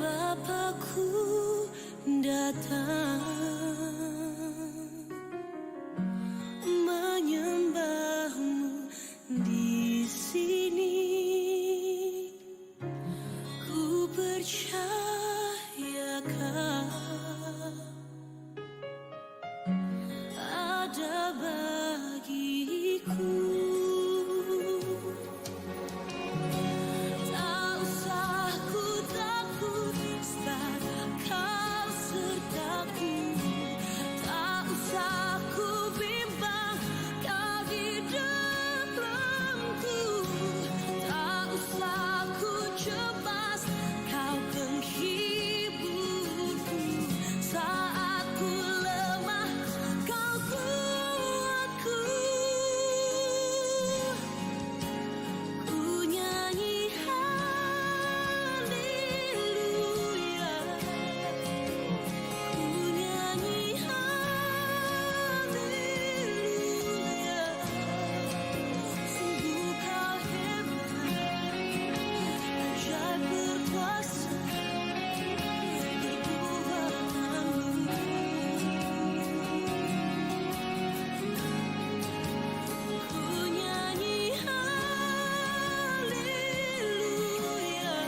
Bapakku datang menyembahmu di sini. Ku percayakan ada bagiku. Tak usah ku takut, sebab Kau sertaku. Tak usah ku bimbang, Kau di dalamku. Tak usah ku cemas, Kau penghiburku. Saat ku lemah, Kau kuatku. Ku nyanyi haleluya. Ku nyanyi haleluya. Sungguh Kau hebat, ajaib berkuasa, perbuatanmu. Ku nyanyi haleluya.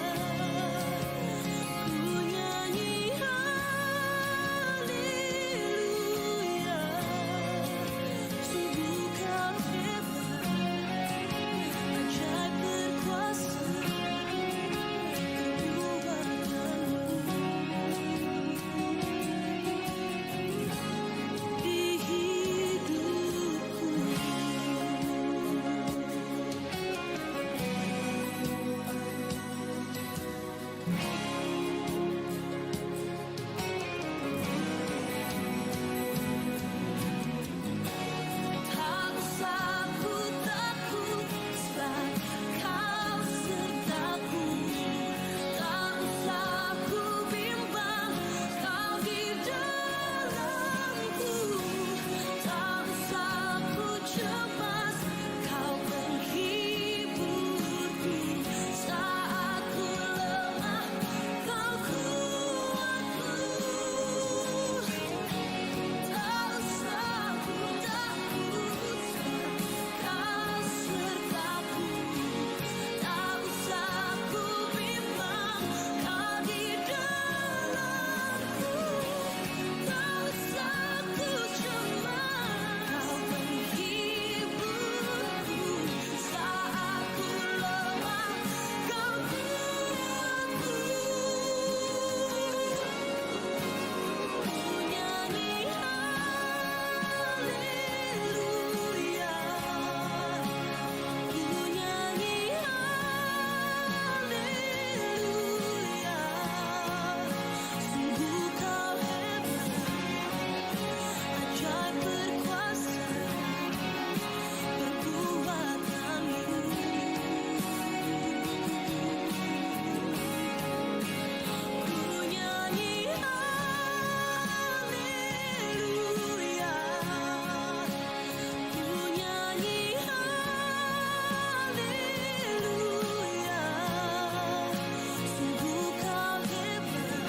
Ku nyanyi haleluya. Sungguh Kau hebat, ajaib berkuasa, perbuatanmu di hidupku. Tak usah ku takut, sebab Kau sertaku. Tak usah ku bimbang, Kau di dalamku. Tak usah ku cemas, Kau penghiburku. Saat ku lemah, Kau kuatku. Tak usah ku takut, Kau sertaku. Tak usah ku bimbang, Kau di dalamku. Tak usah ku cemas, Kau penghiburku. Saat ku lemah, Kau kuatku. Ku nyanyi haleluya. Ku nyanyi haleluya. Sungguh Kau hebat, ajaib berkuasa, perbuatanmu. Ku nyanyi haleluya. Ku nyanyi haleluya. Sungguh Kau hebat,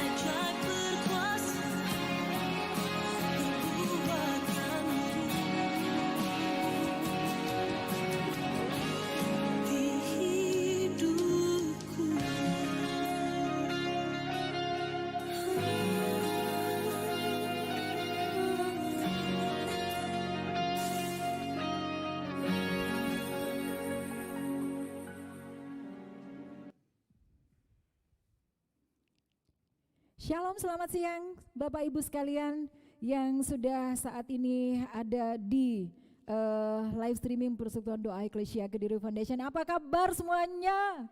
ajaib berkuasa, perbuatanmu di hidupku. Shalom, selamat siang Bapak Ibu sekalian yang sudah saat ini ada di live streaming Persekutuan Doa Eklesia Kediri Foundation. Apa kabar semuanya?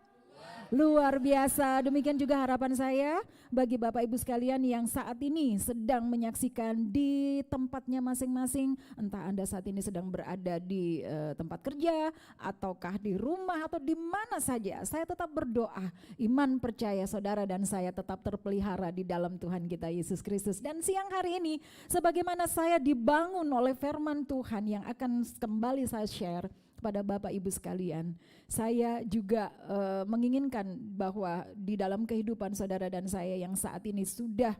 Luar biasa, demikian juga harapan saya bagi Bapak Ibu sekalian yang saat ini sedang menyaksikan di tempatnya masing-masing. Entah Anda saat ini sedang berada di tempat kerja, ataukah di rumah, atau di mana saja. Saya tetap berdoa, iman percaya saudara dan saya tetap terpelihara di dalam Tuhan kita Yesus Kristus. Dan siang hari ini, sebagaimana saya dibangun oleh firman Tuhan yang akan kembali saya share, kepada Bapak Ibu sekalian. Saya juga menginginkan bahwa di dalam kehidupan saudara dan saya yang saat ini sudah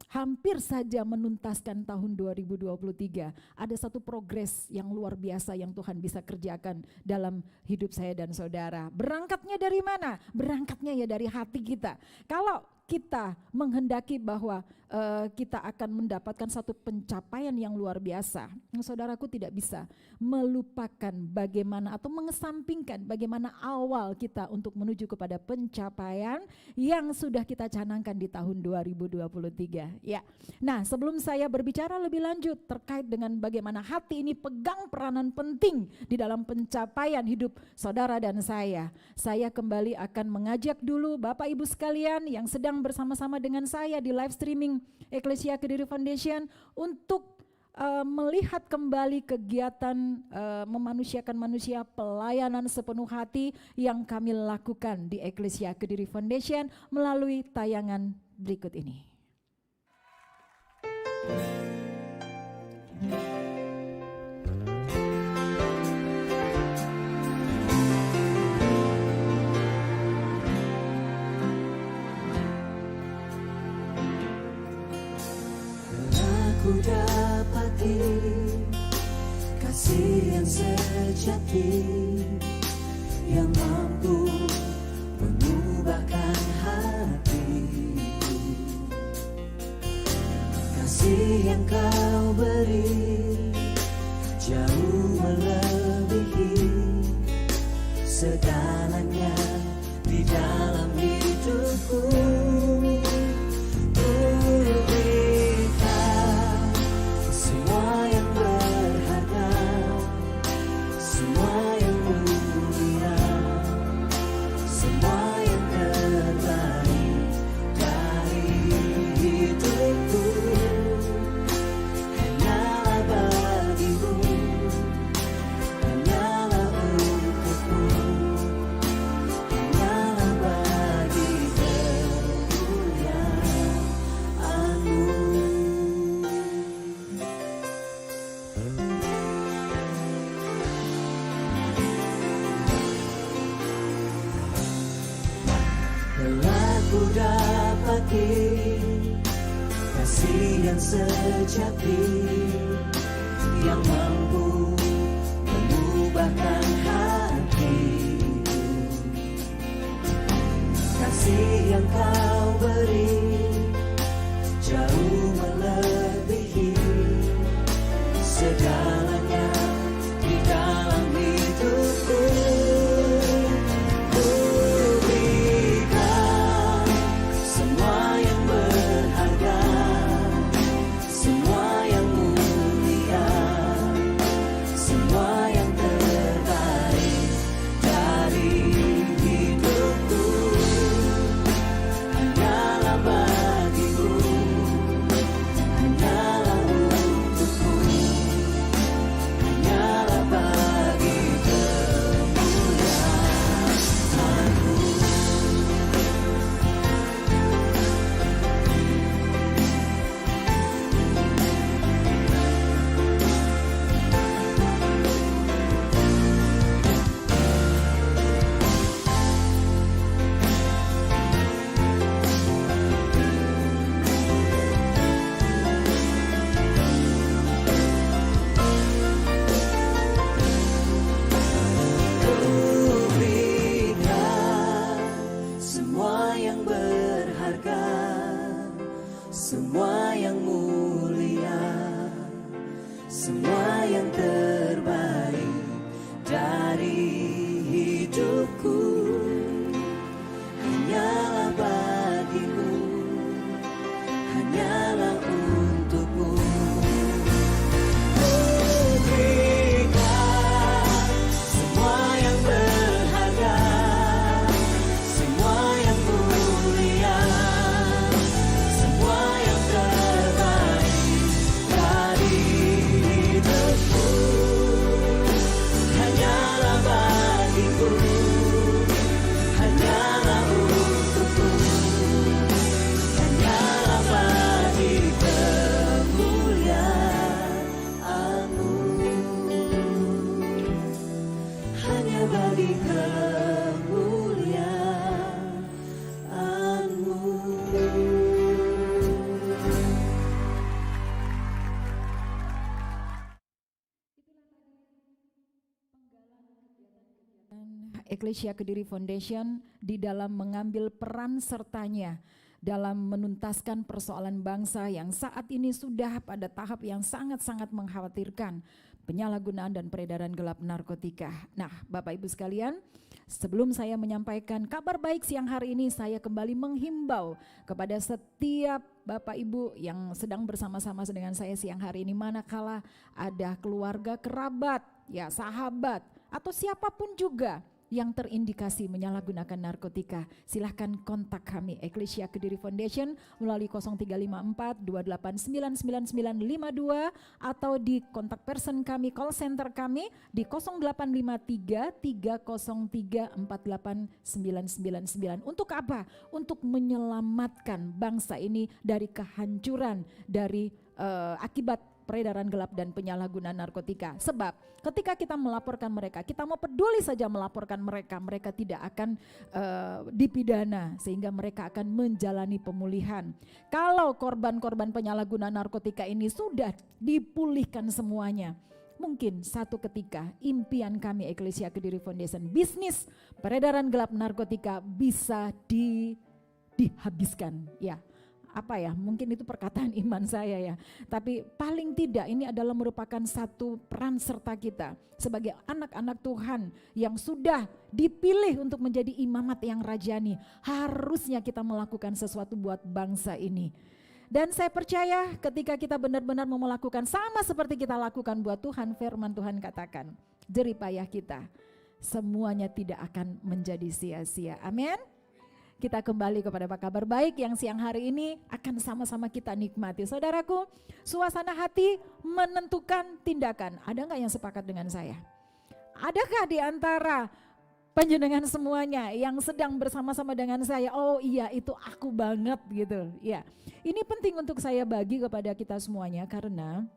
hampir saja menuntaskan tahun 2023, ada satu progres yang luar biasa yang Tuhan bisa kerjakan dalam hidup saya dan saudara. Berangkatnya dari mana? Berangkatnya ya dari hati kita. Kalau kita menghendaki bahwa kita akan mendapatkan satu pencapaian yang luar biasa, saudaraku tidak bisa melupakan bagaimana atau mengesampingkan bagaimana awal kita untuk menuju kepada pencapaian yang sudah kita canangkan di tahun 2023. Ya. Nah, sebelum saya berbicara lebih lanjut terkait dengan bagaimana hati ini pegang peranan penting di dalam pencapaian hidup saudara dan saya kembali akan mengajak dulu Bapak Ibu sekalian yang sedang bersama-sama dengan saya di live streaming Eklesia Kediri Foundation untuk melihat kembali kegiatan memanusiakan manusia, pelayanan sepenuh hati yang kami lakukan di Eklesia Kediri Foundation melalui tayangan berikut ini. Ku dapati kasih yang sejati yang mampu mengubahkan hatiku. Kasih yang kau beri jauh melebihi segalanya di dalam hidupku. Kasih yang sejati yang mampu mengubahkan hatiku. Kasih yang kau beri jauh melebihi segalanya di dalam hidupku. bagi kemuliaan-Mu. Eklesia Kediri Foundation di dalam mengambil peran sertanya dalam menuntaskan persoalan bangsa yang saat ini sudah pada tahap yang sangat-sangat mengkhawatirkan, penyalahgunaan dan peredaran gelap narkotika. Nah, Bapak Ibu sekalian, sebelum saya menyampaikan kabar baik siang hari ini, saya kembali menghimbau kepada setiap Bapak Ibu yang sedang bersama-sama dengan saya siang hari ini, manakala ada keluarga, kerabat, ya sahabat, atau siapapun juga yang terindikasi menyalahgunakan narkotika, silahkan kontak kami Eklesia Kediri Foundation melalui 0354 2899952 atau di kontak person kami, call center kami di 0853 303 48999. Untuk apa? Untuk menyelamatkan bangsa ini dari kehancuran, dari akibat peredaran gelap dan penyalahgunaan narkotika. Sebab ketika kita melaporkan mereka, kita mau peduli saja melaporkan mereka, mereka tidak akan dipidana sehingga mereka akan menjalani pemulihan. Kalau korban-korban penyalahgunaan narkotika ini sudah dipulihkan semuanya, mungkin satu ketika impian kami Eklesia Kediri Foundation, bisnis peredaran gelap narkotika bisa dihabiskan, ya. Apa ya, mungkin itu perkataan iman saya ya, tapi paling tidak ini adalah merupakan satu peran serta kita sebagai anak-anak Tuhan yang sudah dipilih untuk menjadi imamat yang rajani. Harusnya kita melakukan sesuatu buat bangsa ini. Dan saya percaya ketika kita benar-benar mau melakukan sama seperti kita lakukan buat Tuhan, firman Tuhan katakan, jerih payah kita semuanya tidak akan menjadi sia-sia. Amin. Kita kembali kepada kabar baik yang siang hari ini akan sama-sama kita nikmati. Saudaraku, suasana hati menentukan tindakan. Ada nggak yang sepakat dengan saya? Adakah di antara panjenengan semuanya yang sedang bersama-sama dengan saya? Oh iya, itu aku banget gitu. Ya, ini penting untuk saya bagi kepada kita semuanya karena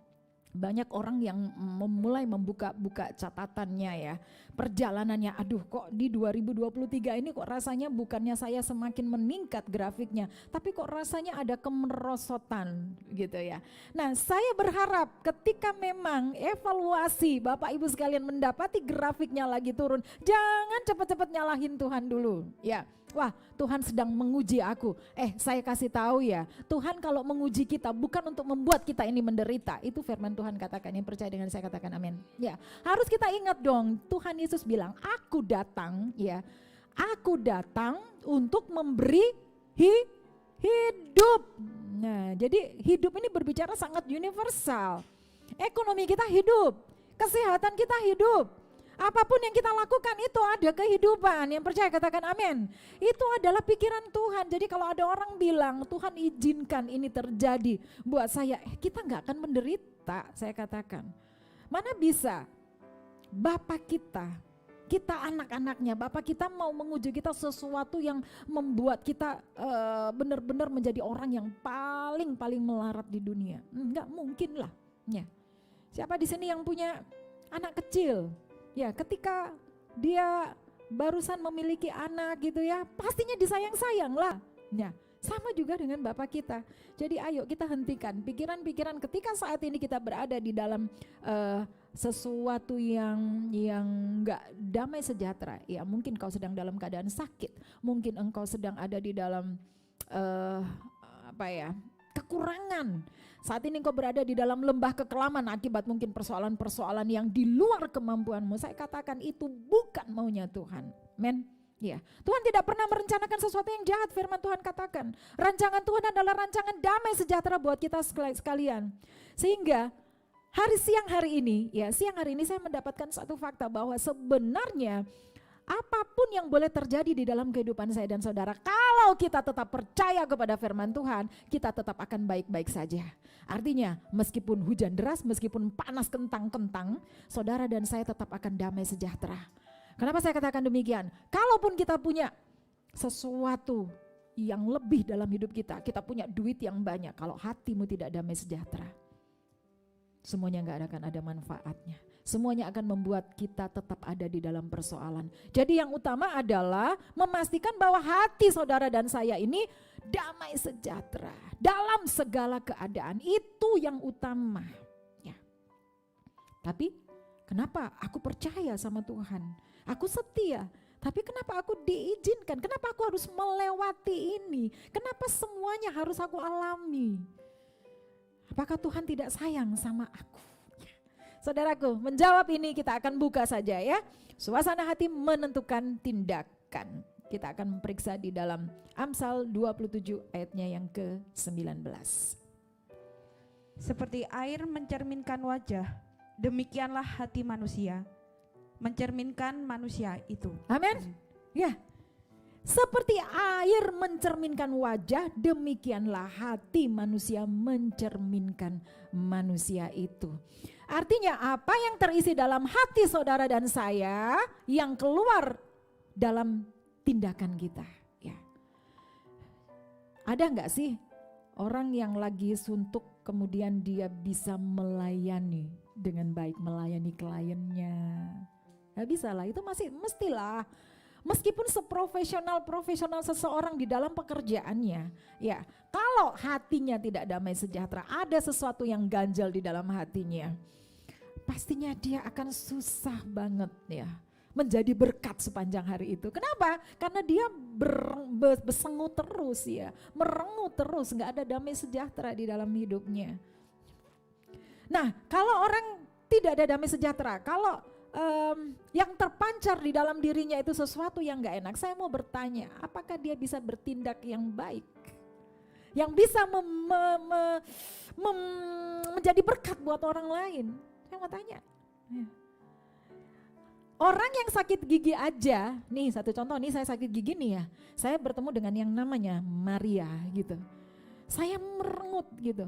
banyak orang yang mulai membuka-buka catatannya ya, perjalanannya, aduh kok di 2023 ini kok rasanya bukannya saya semakin meningkat grafiknya, tapi kok rasanya ada kemerosotan gitu ya. Nah, saya berharap ketika memang evaluasi Bapak Ibu sekalian mendapati grafiknya lagi turun, jangan cepat-cepat nyalahin Tuhan dulu ya. Wah, Tuhan sedang menguji aku. Saya kasih tahu ya, Tuhan kalau menguji kita bukan untuk membuat kita ini menderita. Itu firman Tuhan katakan, yang percaya dengan saya katakan amin. Ya, harus kita ingat dong, Tuhan Yesus bilang, aku datang ya, aku datang untuk memberi hidup. Nah, jadi hidup ini berbicara sangat universal. Ekonomi kita hidup, kesehatan kita hidup. Apapun yang kita lakukan itu ada kehidupan. Yang percaya katakan amin. Itu adalah pikiran Tuhan. Jadi kalau ada orang bilang Tuhan izinkan ini terjadi buat saya, kita gak akan menderita. Saya katakan, mana bisa Bapak kita anak-anaknya, Bapak kita mau menguji kita sesuatu yang membuat kita benar-benar menjadi orang yang paling melarat di dunia. Enggak mungkin lah ya. Siapa di sini yang punya anak kecil? Ya, ketika dia barusan memiliki anak gitu ya, pastinya disayang-sayang lah. Ya, sama juga dengan Bapak kita. Jadi ayo kita hentikan pikiran-pikiran ketika saat ini kita berada di dalam sesuatu yang enggak damai sejahtera. Ya, mungkin kau sedang dalam keadaan sakit, mungkin engkau sedang ada di dalam kekurangan. Saat ini engkau berada di dalam lembah kekelaman akibat mungkin persoalan-persoalan yang di luar kemampuanmu. Saya katakan itu bukan maunya Tuhan. Men, ya. Tuhan tidak pernah merencanakan sesuatu yang jahat, firman Tuhan katakan. Rancangan Tuhan adalah rancangan damai sejahtera buat kita sekalian. Sehingga siang hari ini saya mendapatkan satu fakta bahwa sebenarnya apapun yang boleh terjadi di dalam kehidupan saya dan saudara, kalau kita tetap percaya kepada firman Tuhan, kita tetap akan baik-baik saja. Artinya meskipun hujan deras, meskipun panas kentang-kentang, saudara dan saya tetap akan damai sejahtera. Kenapa saya katakan demikian? Kalaupun kita punya sesuatu yang lebih dalam hidup kita punya duit yang banyak, kalau hatimu tidak damai sejahtera, semuanya gak akan ada manfaatnya. semuanya akan membuat kita tetap ada di dalam persoalan. Jadi yang utama adalah memastikan bahwa hati saudara dan saya ini damai sejahtera dalam segala keadaan. Itu yang utama. Ya. Tapi kenapa aku percaya sama Tuhan? Aku setia. Tapi kenapa aku diizinkan? Kenapa aku harus melewati ini? Kenapa semuanya harus aku alami? Apakah Tuhan tidak sayang sama aku? Saudaraku, menjawab ini kita akan buka saja ya. Suasana hati menentukan tindakan. Kita akan periksa di dalam Amsal 27 ayatnya yang ke-19. Seperti air mencerminkan wajah, demikianlah hati manusia mencerminkan manusia itu. Amin. Ya. Seperti air mencerminkan wajah, demikianlah hati manusia mencerminkan manusia itu. Artinya apa yang terisi dalam hati saudara dan saya yang keluar dalam tindakan kita. Ya. Ada enggak sih orang yang lagi suntuk kemudian dia bisa melayani dengan baik, melayani kliennya? Gak bisa lah, itu masih mestilah. Meskipun seprofesional seseorang di dalam pekerjaannya, ya kalau hatinya tidak damai sejahtera, ada sesuatu yang ganjal di dalam hatinya, pastinya dia akan susah banget ya menjadi berkat sepanjang hari itu. Kenapa? Karena dia bersengu terus ya, merengut terus, nggak ada damai sejahtera di dalam hidupnya. Nah, kalau orang tidak ada damai sejahtera, kalau yang terpancar di dalam dirinya itu sesuatu yang gak enak, saya mau bertanya, apakah dia bisa bertindak yang baik? Yang bisa menjadi berkat buat orang lain? Saya mau tanya. Orang yang sakit gigi aja, nih satu contoh, nih saya sakit gigi nih ya, saya bertemu dengan yang namanya Maria gitu. Saya merengut gitu.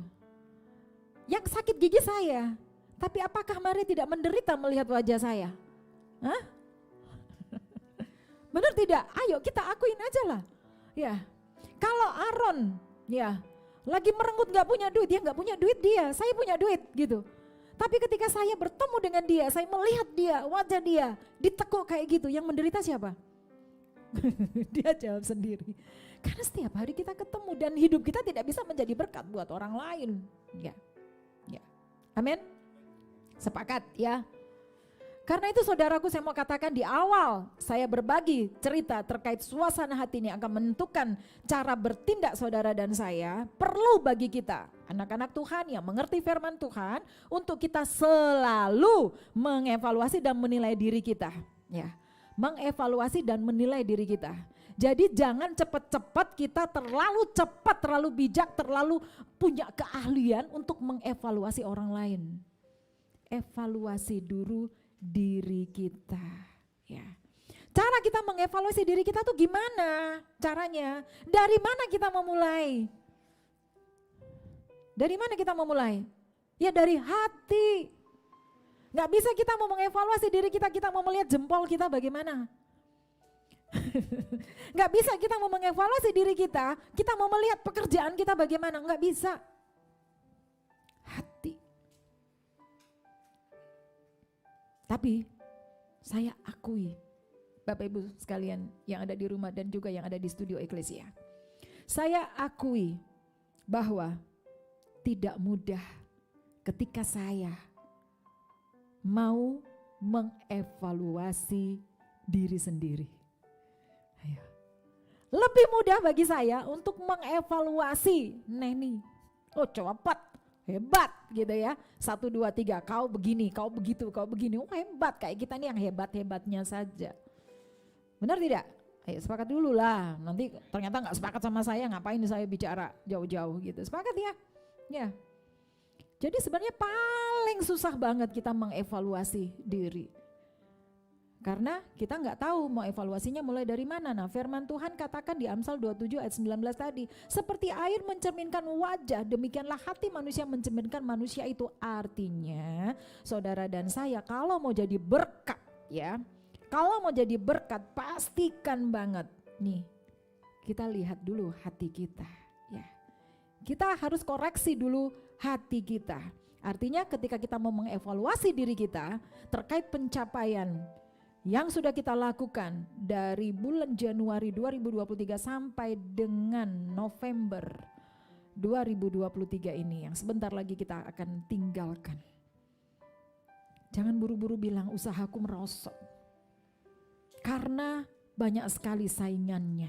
Yang sakit gigi saya, tapi apakah Maria tidak menderita melihat wajah saya? Hah? Benar tidak? Ayo kita akuin aja lah. Ya, kalau Aaron ya lagi merengut gak punya duit, dia gak punya duit dia, saya punya duit gitu. Tapi ketika saya bertemu dengan dia, saya melihat dia, wajah dia ditekuk kayak gitu, yang menderita siapa? Dia jawab sendiri. Karena setiap hari kita ketemu dan hidup kita tidak bisa menjadi berkat buat orang lain. Ya, ya. Amin. Sepakat ya. Karena itu saudaraku, saya mau katakan di awal saya berbagi cerita terkait suasana hati ini akan menentukan cara bertindak saudara dan saya. Perlu bagi kita anak-anak Tuhan yang mengerti firman Tuhan untuk kita selalu mengevaluasi dan menilai diri kita. Ya, mengevaluasi dan menilai diri kita. Jadi jangan cepat-cepat kita terlalu cepat, terlalu bijak, terlalu punya keahlian untuk mengevaluasi orang lain. Evaluasi dulu diri kita, ya. Cara kita mengevaluasi diri kita tuh gimana caranya? Dari mana kita memulai? Dari mana kita memulai? Ya dari hati. Gak bisa kita mau mengevaluasi diri kita, kita mau melihat jempol kita bagaimana? Gak bisa kita mau mengevaluasi diri kita mau melihat pekerjaan kita bagaimana? Gak bisa. Hati. Tapi saya akui, Bapak Ibu sekalian yang ada di rumah dan juga yang ada di studio Eklesia, saya akui bahwa tidak mudah ketika saya mau mengevaluasi diri sendiri. Ayo. Lebih mudah bagi saya untuk mengevaluasi Neni. Oh cepat, hebat gitu ya. 1, 2, 3, kau begini, kau begitu, kau begini. Oh hebat, kayak kita nih yang hebat-hebatnya saja. Benar tidak? Ayo sepakat dulu lah. Nanti ternyata gak sepakat sama saya, ngapain saya bicara jauh-jauh gitu. Sepakat ya? Ya. Jadi sebenarnya paling susah banget kita mengevaluasi diri. Karena kita nggak tahu mau evaluasinya mulai dari mana. Nah firman Tuhan katakan di Amsal 27 ayat 19 tadi, seperti air mencerminkan wajah, demikianlah hati manusia mencerminkan manusia itu. Artinya saudara dan saya kalau mau jadi berkat ya, kalau mau jadi berkat pastikan banget nih, kita lihat dulu hati kita ya. Kita harus koreksi dulu hati kita. Artinya ketika kita mau mengevaluasi diri kita terkait pencapaian yang sudah kita lakukan dari bulan Januari 2023 sampai dengan November 2023 ini yang sebentar lagi kita akan tinggalkan. Jangan buru-buru bilang usahaku merosot. Karena banyak sekali saingannya.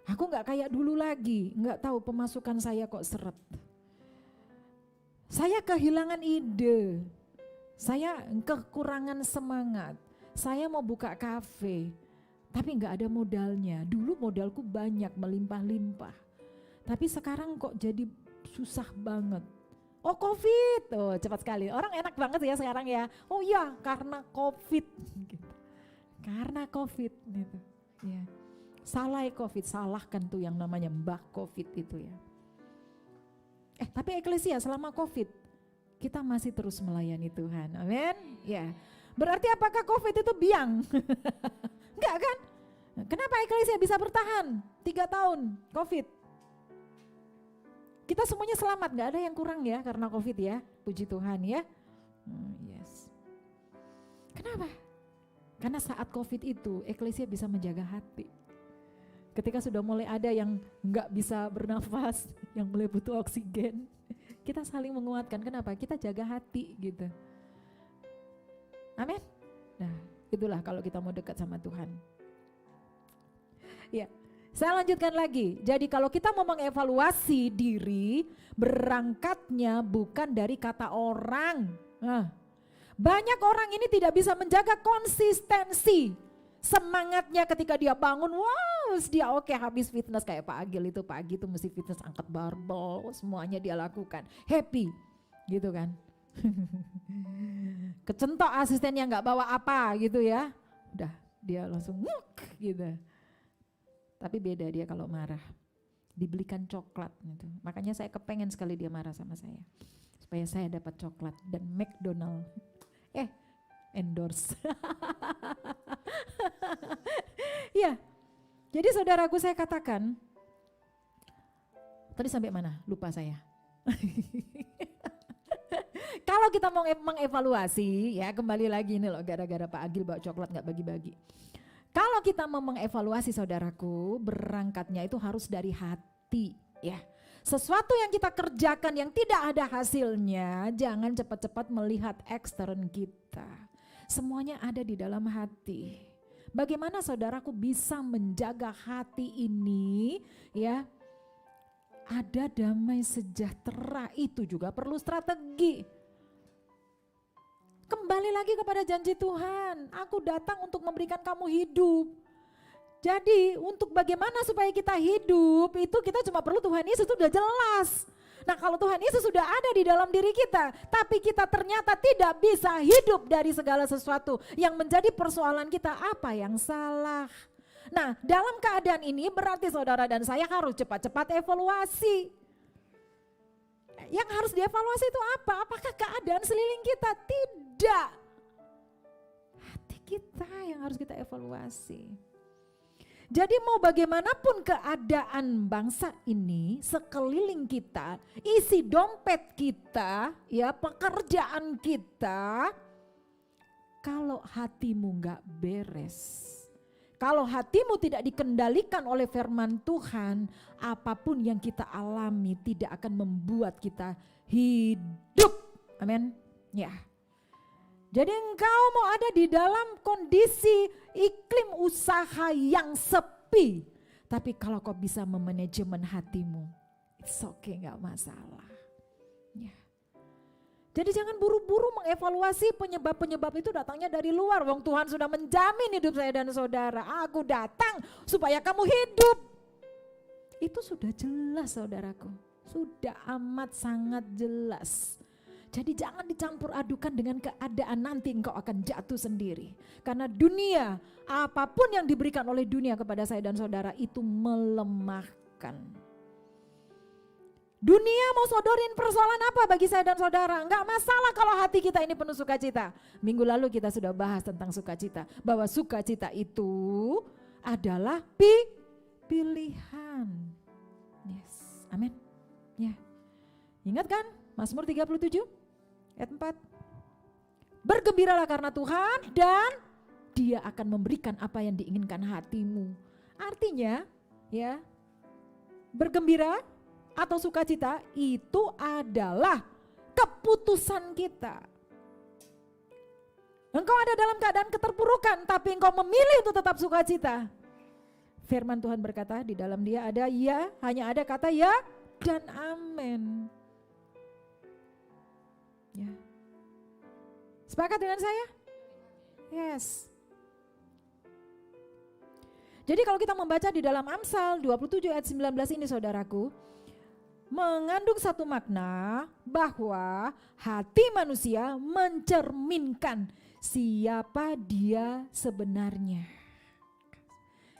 Aku gak kayak dulu lagi, gak tahu pemasukan saya kok seret. Saya kehilangan ide, saya kekurangan semangat, saya mau buka kafe, tapi gak ada modalnya. Dulu modalku banyak, melimpah-limpah. Tapi sekarang kok jadi susah banget. Oh COVID, oh cepat sekali. Orang enak banget ya sekarang ya. Oh iya karena COVID. Karena COVID gitu. Ya. Salah COVID, salahkan tuh yang namanya Mbah COVID itu ya. Tapi Eklesia selama COVID kita masih terus melayani Tuhan. Amin. Ya. Berarti apakah COVID itu biang? Enggak kan? Kenapa Eklesia bisa bertahan 3 tahun COVID? Kita semuanya selamat, gak ada yang kurang ya karena COVID ya. Puji Tuhan ya. Yes. Kenapa? Karena saat COVID itu Eklesia bisa menjaga hati. Ketika sudah mulai ada yang gak bisa bernafas, yang mulai butuh oksigen, kita saling menguatkan. Kenapa? Kita jaga hati gitu. Amin. Nah itulah kalau kita mau dekat sama Tuhan. Ya. Saya lanjutkan lagi. Jadi kalau kita mau mengevaluasi diri, berangkatnya bukan dari kata orang. Banyak orang ini tidak bisa menjaga konsistensi. Semangatnya ketika dia bangun, wow dia oke habis fitness kayak Pak Agil itu. Pagi itu mesti fitness angkat barbel, semuanya dia lakukan. Happy gitu kan. Kecentok asistennya gak bawa apa gitu ya. Udah dia langsung gitu. Tapi beda dia kalau marah, dibelikan coklat gitu. Makanya saya kepengen sekali dia marah sama saya, supaya saya dapat coklat dan McDonald. Endorse. Ya, jadi saudaraku saya katakan, tadi sampai mana? Lupa saya. Kalau kita mau mengevaluasi, ya kembali lagi ini loh, gara-gara Pak Agil bawa coklat gak bagi-bagi. Kalau kita mau mengevaluasi saudaraku, berangkatnya itu harus dari hati ya. Sesuatu yang kita kerjakan yang tidak ada hasilnya, jangan cepat-cepat melihat ekstern kita. Semuanya ada di dalam hati. Bagaimana saudaraku bisa menjaga hati ini ya? Ada damai sejahtera, itu juga perlu strategi. Kembali lagi kepada janji Tuhan, aku datang untuk memberikan kamu hidup. Jadi untuk bagaimana supaya kita hidup itu kita cuma perlu Tuhan Yesus, itu sudah jelas. Nah kalau Tuhan Yesus sudah ada di dalam diri kita, tapi kita ternyata tidak bisa hidup dari segala sesuatu yang menjadi persoalan kita, apa yang salah? Nah dalam keadaan ini berarti saudara dan saya harus cepat-cepat evaluasi. Yang harus dievaluasi itu apa? Apakah keadaan seliling kita? Tidak. Hati kita yang harus kita evaluasi. Jadi mau bagaimanapun keadaan bangsa ini, sekeliling kita, isi dompet kita, ya pekerjaan kita, kalau hatimu gak beres, kalau hatimu tidak dikendalikan oleh firman Tuhan, apapun yang kita alami tidak akan membuat kita hidup. Amin. Ya. Jadi engkau mau ada di dalam kondisi iklim usaha yang sepi. Tapi kalau kau bisa memanajemen hatimu, it's okay, gak masalah. Ya. Jadi jangan buru-buru mengevaluasi penyebab-penyebab itu datangnya dari luar. Wong Tuhan sudah menjamin hidup saya dan saudara. Aku datang supaya kamu hidup. Itu sudah jelas saudaraku. Sudah amat sangat jelas. Jadi jangan dicampur adukan dengan keadaan nanti engkau akan jatuh sendiri. Karena dunia, apapun yang diberikan oleh dunia kepada saya dan saudara itu melemahkan. Dunia mau sodorin persoalan apa bagi saya dan saudara? Enggak masalah kalau hati kita ini penuh sukacita. Minggu lalu kita sudah bahas tentang sukacita. Bahwa sukacita itu adalah pilihan. Yes, amin. Ya. Ingat kan? Mazmur 37 ayat 4. Bergembiralah karena Tuhan dan Dia akan memberikan apa yang diinginkan hatimu. Artinya ya, bergembira atau sukacita itu adalah keputusan kita. Engkau ada dalam keadaan keterpurukan, tapi engkau memilih untuk tetap sukacita. Firman Tuhan berkata di dalam Dia ada ya, hanya ada kata ya dan amin. Ya. Sepakat dengan saya? Yes. Jadi kalau kita membaca di dalam Amsal 27 ayat 19 ini saudaraku, mengandung satu makna bahwa hati manusia mencerminkan siapa dia sebenarnya.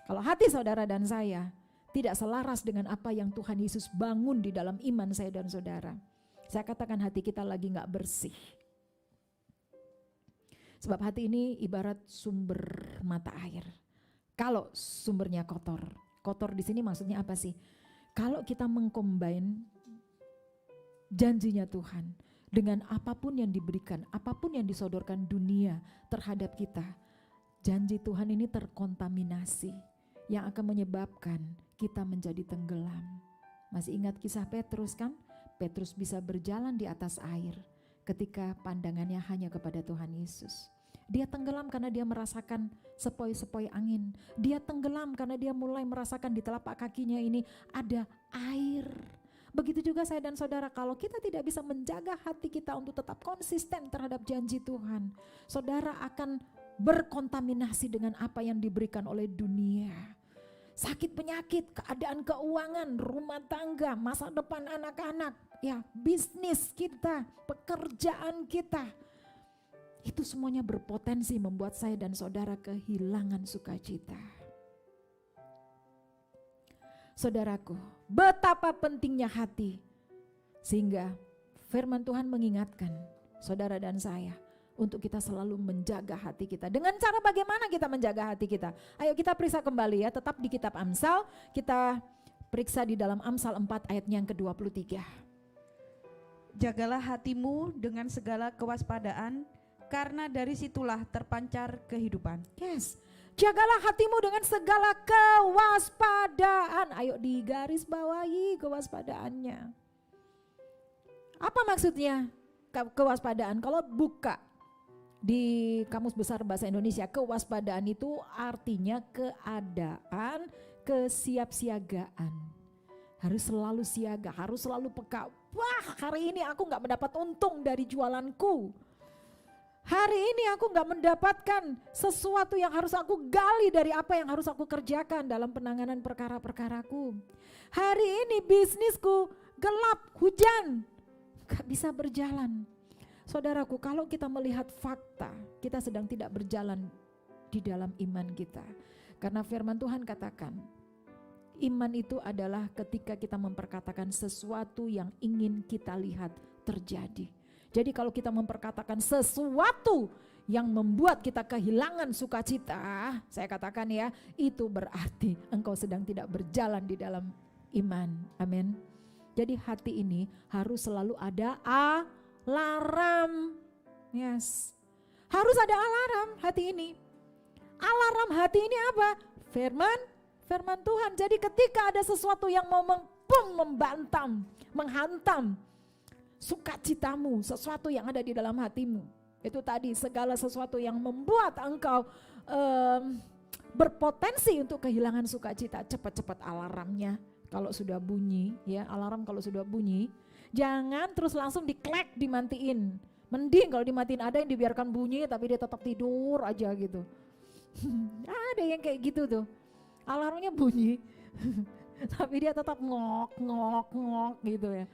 Kalau hati saudara dan saya tidak selaras dengan apa yang Tuhan Yesus bangun di dalam iman saya dan saudara, saya katakan hati kita lagi gak bersih. Sebab hati ini ibarat sumber mata air. Kalau sumbernya kotor, kotor di sini maksudnya apa sih? Kalau kita mengcombine janjinya Tuhan dengan apapun yang diberikan, apapun yang disodorkan dunia terhadap kita, janji Tuhan ini terkontaminasi yang akan menyebabkan kita menjadi tenggelam. Masih ingat kisah Petrus kan? Petrus bisa berjalan di atas air ketika pandangannya hanya kepada Tuhan Yesus. Dia tenggelam karena dia merasakan sepoi-sepoi angin. Dia tenggelam karena dia mulai merasakan di telapak kakinya ini ada air. Begitu juga saya dan saudara, kalau kita tidak bisa menjaga hati kita untuk tetap konsisten terhadap janji Tuhan, saudara akan berkontaminasi dengan apa yang diberikan oleh dunia. Sakit penyakit, keadaan keuangan, rumah tangga, masa depan anak-anak, ya bisnis kita, pekerjaan kita. Itu semuanya berpotensi membuat saya dan saudara kehilangan sukacita. Saudaraku, betapa pentingnya hati. Sehingga firman Tuhan mengingatkan saudara dan saya untuk kita selalu menjaga hati kita. Dengan cara bagaimana kita menjaga hati kita? Ayo kita periksa kembali ya, tetap di kitab Amsal. Kita periksa di dalam Amsal 4 ayatnya yang ke-23. Jagalah hatimu dengan segala kewaspadaan, karena dari situlah terpancar kehidupan. Yes, jagalah hatimu dengan segala kewaspadaan. Ayo digaris bawahi kewaspadaannya. Apa maksudnya kewaspadaan? Kalau buka di Kamus Besar Bahasa Indonesia, kewaspadaan itu artinya keadaan kesiapsiagaan. Harus selalu siaga, harus selalu peka. Wah, hari ini aku gak mendapat untung dari jualanku. Hari ini aku gak mendapatkan sesuatu yang harus aku gali dari apa yang harus aku kerjakan dalam penanganan perkara-perkaraku. Hari ini bisnisku gelap, hujan, gak bisa berjalan. Saudaraku, kalau kita melihat fakta, kita sedang tidak berjalan di dalam iman kita. Karena firman Tuhan katakan, iman itu adalah ketika kita memperkatakan sesuatu yang ingin kita lihat terjadi. Jadi kalau kita memperkatakan sesuatu yang membuat kita kehilangan sukacita, saya katakan ya, itu berarti engkau sedang tidak berjalan di dalam iman. Amin. Jadi hati ini harus selalu ada alarm. Yes. Harus ada alarm hati ini. Alarm hati ini apa? Firman Tuhan. Jadi ketika ada sesuatu yang mau membantam, menghantam sukacitamu, sesuatu yang ada di dalam hatimu. Itu tadi segala sesuatu yang membuat engkau berpotensi untuk kehilangan sukacita. Cepat-cepat alarmnya kalau sudah bunyi, ya alarm kalau sudah bunyi, jangan terus langsung diklek dimatiin. Mending kalau dimatiin, ada yang dibiarkan bunyi tapi dia tetap tidur aja gitu. Ada yang kayak gitu tuh, alarmnya bunyi tapi dia tetap ngok gitu ya.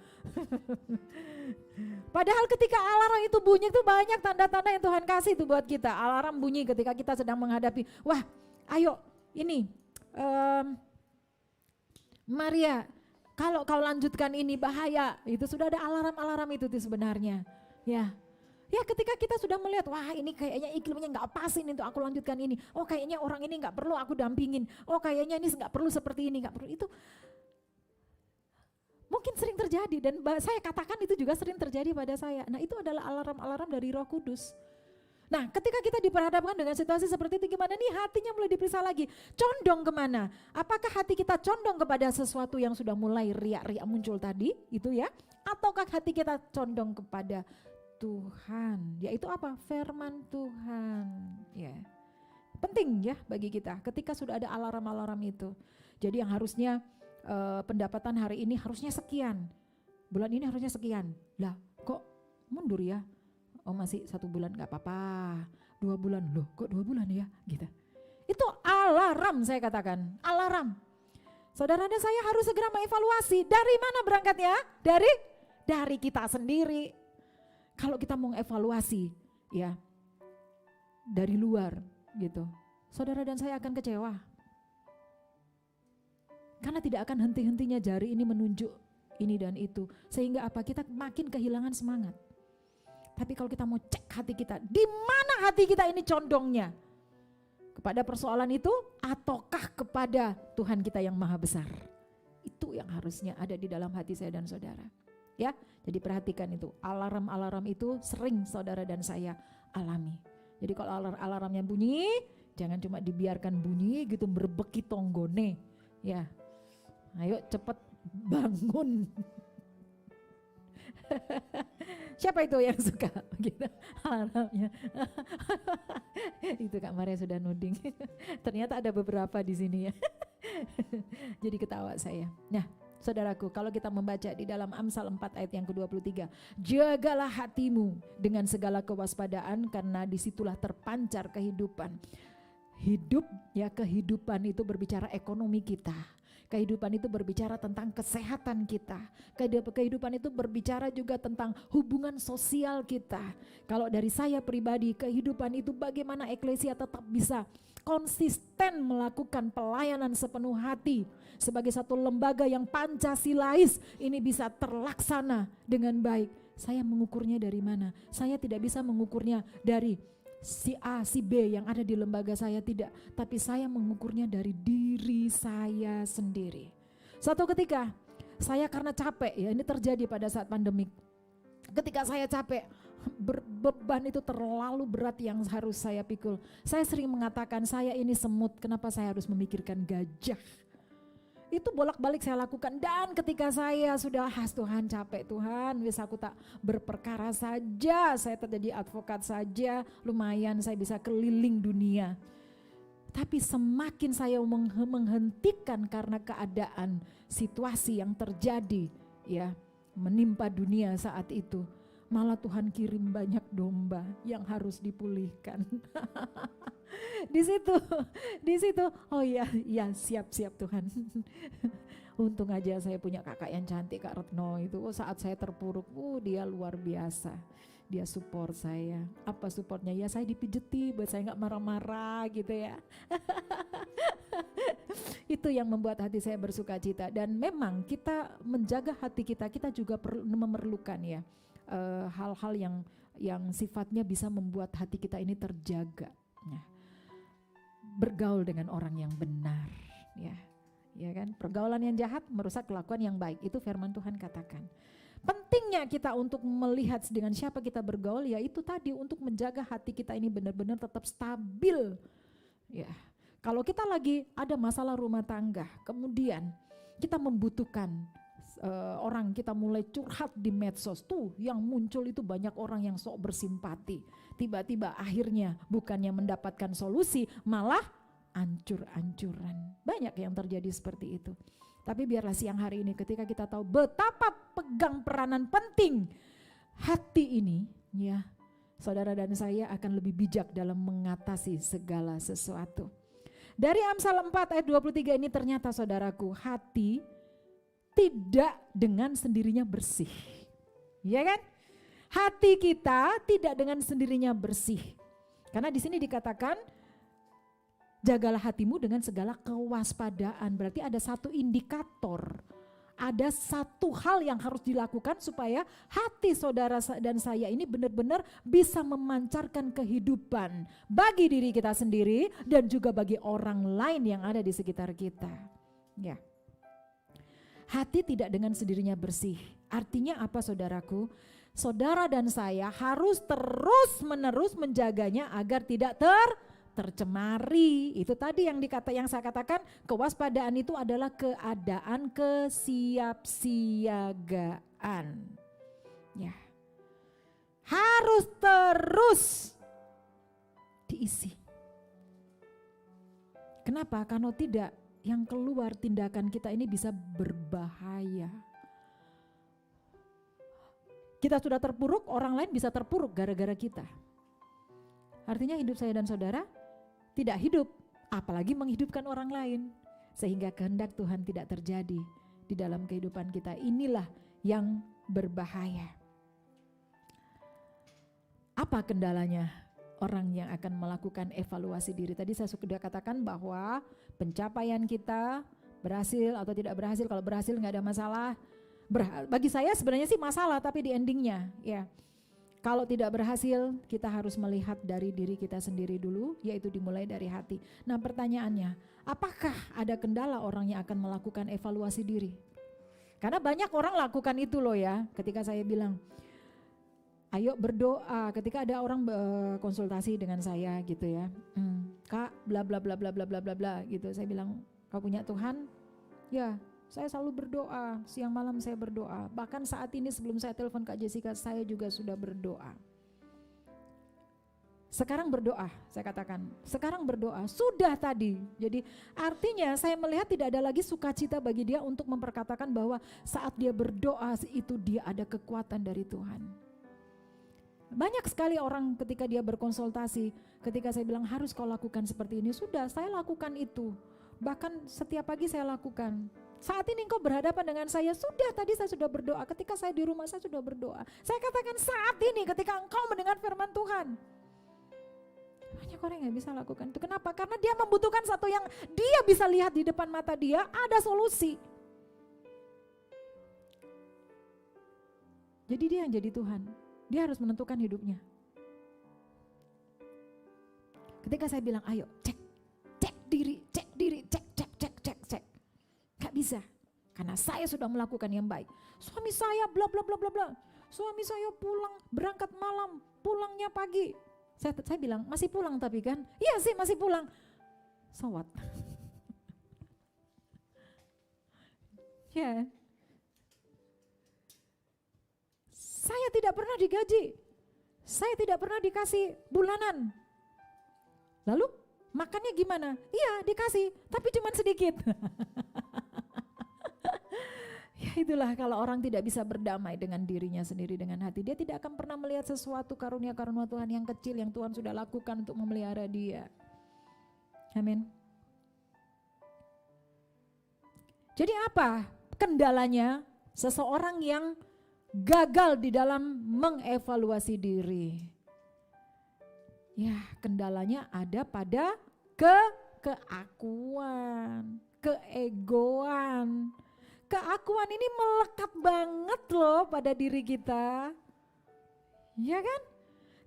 Padahal ketika alarm itu bunyi itu banyak tanda-tanda yang Tuhan kasih itu buat kita. Alarm bunyi ketika kita sedang menghadapi, wah ayo ini Maria, kalau kau lanjutkan ini bahaya. Itu sudah ada alarm-alarm itu tuh sebenarnya. Ya ketika kita sudah melihat, wah ini kayaknya iklimnya gak pas ini untuk aku lanjutkan ini. Oh kayaknya orang ini gak perlu aku dampingin. Oh kayaknya ini gak perlu seperti ini, gak perlu itu. Mungkin sering terjadi dan saya katakan itu juga sering terjadi pada saya. Nah itu adalah alarm-alarm dari Roh Kudus. Nah ketika kita diperhadapkan dengan situasi seperti itu, gimana nih hatinya mulai diperiksa lagi. Condong kemana? Apakah hati kita condong kepada sesuatu yang sudah mulai riak-riak muncul tadi itu ya? Ataukah hati kita condong kepada Tuhan? Yaitu apa? Firman Tuhan. Ya. Penting ya bagi kita ketika sudah ada alarm-alarm itu. Jadi yang harusnya pendapatan hari ini harusnya sekian. Bulan ini harusnya sekian. Lah kok mundur ya? Oh masih 1 bulan gak apa-apa, 2 bulan, loh kok 2 bulan ya gitu. Itu alarm saya katakan, alarm. Saudara dan saya harus segera mengevaluasi dari mana berangkatnya? Dari kita sendiri. Kalau kita mau evaluasi ya dari luar gitu, saudara dan saya akan kecewa. Karena tidak akan henti-hentinya jari ini menunjuk ini dan itu. Sehingga apa? Kita makin kehilangan semangat. Tapi kalau kita mau cek hati kita, di mana hati kita ini condongnya? Kepada persoalan itu ataukah kepada Tuhan kita yang maha besar? Itu yang harusnya ada di dalam hati saya dan saudara. Ya, jadi perhatikan itu. Alarm-alarm itu sering saudara dan saya alami. Jadi kalau alarmnya bunyi, jangan cuma dibiarkan bunyi gitu berbeki tonggone. Ya, ayo cepet bangun. Siapa itu yang suka gitu alarmnya? Itu Kak Maria sudah nuding. Ternyata ada beberapa di sini ya. Jadi ketawa saya. Nah, saudaraku, kalau kita membaca di dalam Amsal 4 ayat yang ke-23, jagalah hatimu dengan segala kewaspadaan karena disitulah terpancar kehidupan. Hidup ya, kehidupan itu berbicara ekonomi kita. Kehidupan itu berbicara tentang kesehatan kita. Kehidupan itu berbicara juga tentang hubungan sosial kita. Kalau dari saya pribadi, kehidupan itu bagaimana eklesia tetap bisa konsisten melakukan pelayanan sepenuh hati. Sebagai satu lembaga yang Pancasilais ini bisa terlaksana dengan baik. Saya mengukurnya dari mana? Saya tidak bisa mengukurnya dari si A, si B yang ada di lembaga saya, tidak. Tapi saya mengukurnya dari diri saya sendiri. Suatu ketika saya karena capek ya, ini terjadi pada saat pandemik. Ketika saya capek, beban itu terlalu berat yang harus saya pikul. Saya sering mengatakan saya ini semut, kenapa saya harus memikirkan gajah? Itu bolak-balik saya lakukan, dan ketika saya sudah Tuhan capek Tuhan, wis aku tak berperkara saja, saya tak jadi advokat saja, lumayan saya bisa keliling dunia. Tapi semakin saya menghentikan karena keadaan situasi yang terjadi ya menimpa dunia saat itu, malah Tuhan kirim banyak domba yang harus dipulihkan. Di situ, oh iya, siap Tuhan. Untung aja saya punya kakak yang cantik, Kak Retno itu. Saat saya terpuruk, dia luar biasa. Dia support saya. Apa supportnya? Ya saya dipijeti, buat saya nggak marah-marah gitu ya. Itu yang membuat hati saya bersuka cita. Dan memang kita menjaga hati kita juga memerlukan ya hal-hal yang sifatnya bisa membuat hati kita ini terjaga. Nah, bergaul dengan orang yang benar, ya kan? Pergaulan yang jahat merusak kelakuan yang baik. Itu firman Tuhan katakan. Pentingnya kita untuk melihat dengan siapa kita bergaul, yaitu tadi untuk menjaga hati kita ini benar-benar tetap stabil. Ya, kalau kita lagi ada masalah rumah tangga, kemudian kita membutuhkan orang, kita mulai curhat di medsos, tuh yang muncul itu banyak orang yang sok bersimpati. Tiba-tiba akhirnya bukannya mendapatkan solusi, malah ancur-ancuran. Banyak yang terjadi seperti itu. Tapi biarlah siang hari ini ketika kita tahu betapa pegang peranan penting hati ini, ya, saudara dan saya akan lebih bijak dalam mengatasi segala sesuatu. Dari Amsal 4 ayat 23 ini ternyata saudaraku, hati tidak dengan sendirinya bersih. Ya kan? Hati kita tidak dengan sendirinya bersih. Karena di sini dikatakan jagalah hatimu dengan segala kewaspadaan. Berarti ada satu indikator. Ada satu hal yang harus dilakukan supaya hati saudara dan saya ini benar-benar bisa memancarkan kehidupan bagi diri kita sendiri dan juga bagi orang lain yang ada di sekitar kita. Ya. Hati tidak dengan sendirinya bersih. Artinya apa saudaraku? Saudara dan saya harus terus-menerus menjaganya agar tidak tercemari. Itu tadi yang saya katakan, kewaspadaan itu adalah keadaan kesiapsiagaan. Ya. Harus terus diisi. Kenapa? Karena tidak, yang keluar tindakan kita ini bisa berbahaya. Kita sudah terpuruk, orang lain bisa terpuruk gara-gara kita. Artinya hidup saya dan saudara tidak hidup, apalagi menghidupkan orang lain. Sehingga kehendak Tuhan tidak terjadi di dalam kehidupan kita. Inilah yang berbahaya. Apa kendalanya orang yang akan melakukan evaluasi diri? Tadi saya sudah katakan bahwa pencapaian kita berhasil atau tidak berhasil. Kalau berhasil nggak ada masalah. Bagi saya sebenarnya sih masalah, tapi di endingnya ya. Kalau tidak berhasil, kita harus melihat dari diri kita sendiri dulu, yaitu dimulai dari hati. Nah pertanyaannya, apakah ada kendala orang yang akan melakukan evaluasi diri? Karena banyak orang lakukan itu loh ya. Ketika saya bilang, ayo berdoa, ketika ada orang konsultasi dengan saya gitu ya, Kak bla bla bla bla bla bla bla bla gitu, saya bilang, kau punya Tuhan? Ya, saya selalu berdoa, siang malam saya berdoa. Bahkan saat ini sebelum saya telepon Kak Jessica, saya juga sudah berdoa. Sekarang berdoa, saya katakan, sekarang berdoa, sudah tadi. Jadi artinya saya melihat tidak ada lagi sukacita bagi dia untuk memperkatakan bahwa saat dia berdoa itu dia ada kekuatan dari Tuhan. Banyak sekali orang ketika dia berkonsultasi, ketika saya bilang harus kau lakukan seperti ini, sudah saya lakukan itu. Bahkan setiap pagi saya lakukan. Saat ini engkau berhadapan dengan saya, sudah tadi saya sudah berdoa, ketika saya di rumah saya sudah berdoa. Saya katakan saat ini ketika engkau mendengar firman Tuhan. Banyak orang yang bisa lakukan itu. Kenapa? Karena dia membutuhkan satu yang dia bisa lihat di depan mata dia, ada solusi. Jadi dia yang jadi Tuhan. Dia harus menentukan hidupnya. Ketika saya bilang ayo cek diri, cek. Gak bisa, karena saya sudah melakukan yang baik. Suami saya bla bla bla bla bla. Suami saya pulang, berangkat malam, pulangnya pagi. Saya bilang masih pulang tapi kan? Iya sih masih pulang. So what? Ya. Saya tidak pernah digaji. Saya tidak pernah dikasih bulanan. Lalu makannya gimana? Iya dikasih, tapi cuma sedikit. Ya itulah kalau orang tidak bisa berdamai dengan dirinya sendiri, dengan hati. Dia tidak akan pernah melihat sesuatu karunia-karunia Tuhan yang kecil yang Tuhan sudah lakukan untuk memelihara dia. Amin. Jadi apa kendalanya seseorang yang gagal di dalam mengevaluasi diri? Ya kendalanya ada pada keakuan, keegoan. Keakuan ini melekat banget loh pada diri kita. Ya kan?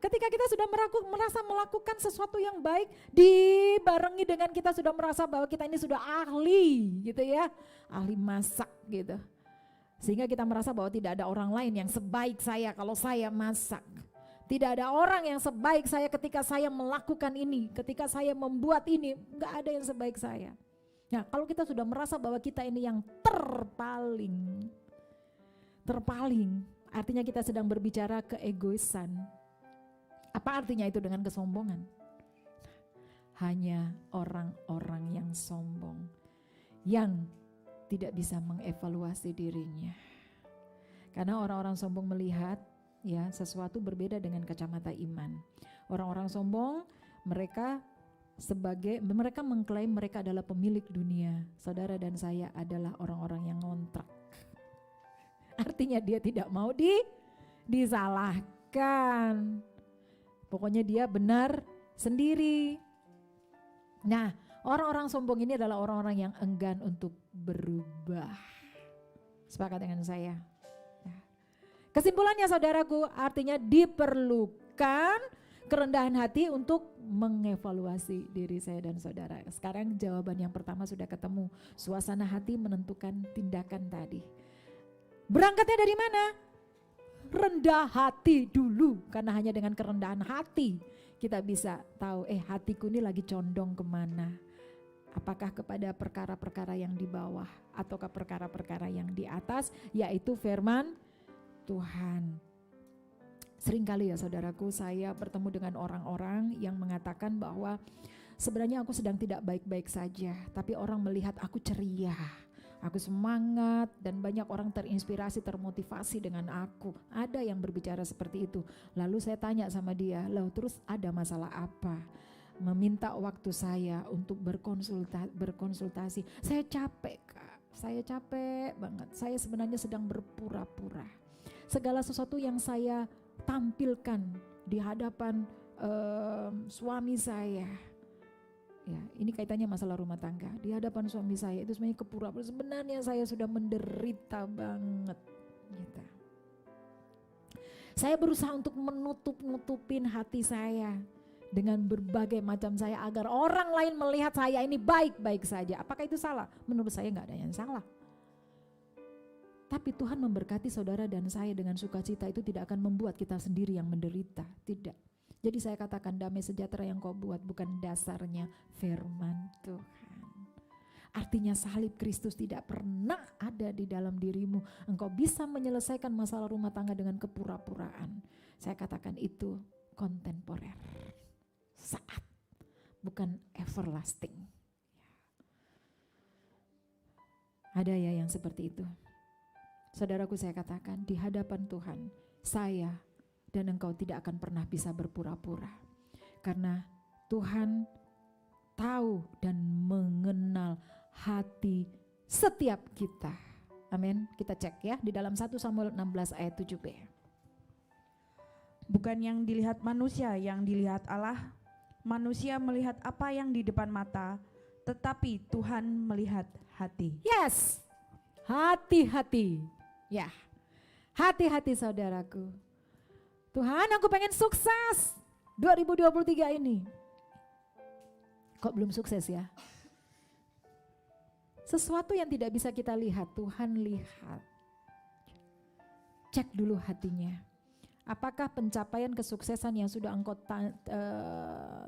Ketika kita sudah merasa melakukan sesuatu yang baik, dibarengi dengan kita sudah merasa bahwa kita ini sudah ahli gitu ya. Ahli masak gitu. Sehingga kita merasa bahwa tidak ada orang lain yang sebaik saya kalau saya masak. Tidak ada orang yang sebaik saya ketika saya melakukan ini, ketika saya membuat ini, enggak ada yang sebaik saya. Nah, kalau kita sudah merasa bahwa kita ini yang terpaling, artinya kita sedang berbicara keegoisan. Apa artinya itu dengan kesombongan? Hanya orang-orang yang sombong, yang tidak bisa mengevaluasi dirinya. Karena orang-orang sombong melihat ya sesuatu berbeda dengan kacamata iman. Orang-orang sombong mereka mengklaim mereka adalah pemilik dunia. Saudara dan saya adalah orang-orang yang ngontrak. Artinya dia tidak mau disalahkan. Pokoknya dia benar sendiri. Nah, orang-orang sombong ini adalah orang-orang yang enggan untuk berubah. Sepakat dengan saya? Kesimpulannya saudaraku, artinya diperlukan kerendahan hati untuk mengevaluasi diri saya dan saudara. Sekarang jawaban yang pertama sudah ketemu. Suasana hati menentukan tindakan tadi. Berangkatnya dari mana? Rendah hati dulu, karena hanya dengan kerendahan hati kita bisa tahu hatiku ini lagi condong kemana. Apakah kepada perkara-perkara yang di bawah ataukah perkara-perkara yang di atas, yaitu firman Tuhan. Seringkali ya saudaraku, saya bertemu dengan orang-orang yang mengatakan bahwa sebenarnya aku sedang tidak baik-baik saja, tapi orang melihat aku ceria, aku semangat, dan banyak orang terinspirasi, termotivasi dengan aku. Ada yang berbicara seperti itu. Lalu saya tanya sama dia, loh terus ada masalah apa? Meminta waktu saya untuk berkonsultasi. Saya capek Kak, saya capek banget. Saya sebenarnya sedang berpura-pura. Segala sesuatu yang saya tampilkan di hadapan suami saya, ya ini kaitannya masalah rumah tangga, di hadapan suami saya itu sebenarnya kepura-pura. Sebenarnya saya sudah menderita banget gitu. Saya berusaha untuk menutup-nutupin hati saya dengan berbagai macam saya agar orang lain melihat saya ini baik-baik saja. Apakah itu salah? Menurut saya nggak ada yang salah. Tapi Tuhan memberkati saudara dan saya dengan sukacita itu tidak akan membuat kita sendiri yang menderita. Tidak. Jadi saya katakan damai sejahtera yang kau buat bukan dasarnya firman Tuhan. Artinya salib Kristus tidak pernah ada di dalam dirimu. Engkau bisa menyelesaikan masalah rumah tangga dengan kepura-puraan. Saya katakan itu kontemporer. Saat. Bukan everlasting. Ada ya yang seperti itu. Saudaraku, saya katakan di hadapan Tuhan, saya dan engkau tidak akan pernah bisa berpura-pura. Karena Tuhan tahu dan mengenal hati setiap kita. Amin. Kita cek ya di dalam 1 Samuel 16 ayat 7b. Bukan yang dilihat manusia, yang dilihat Allah. Manusia melihat apa yang di depan mata, tetapi Tuhan melihat hati. Yes, hati-hati. Ya, hati-hati saudaraku. Tuhan, aku pengen sukses 2023 ini. Kok belum sukses ya? Sesuatu yang tidak bisa kita lihat, Tuhan lihat. Cek dulu hatinya. Apakah pencapaian kesuksesan yang sudah engkau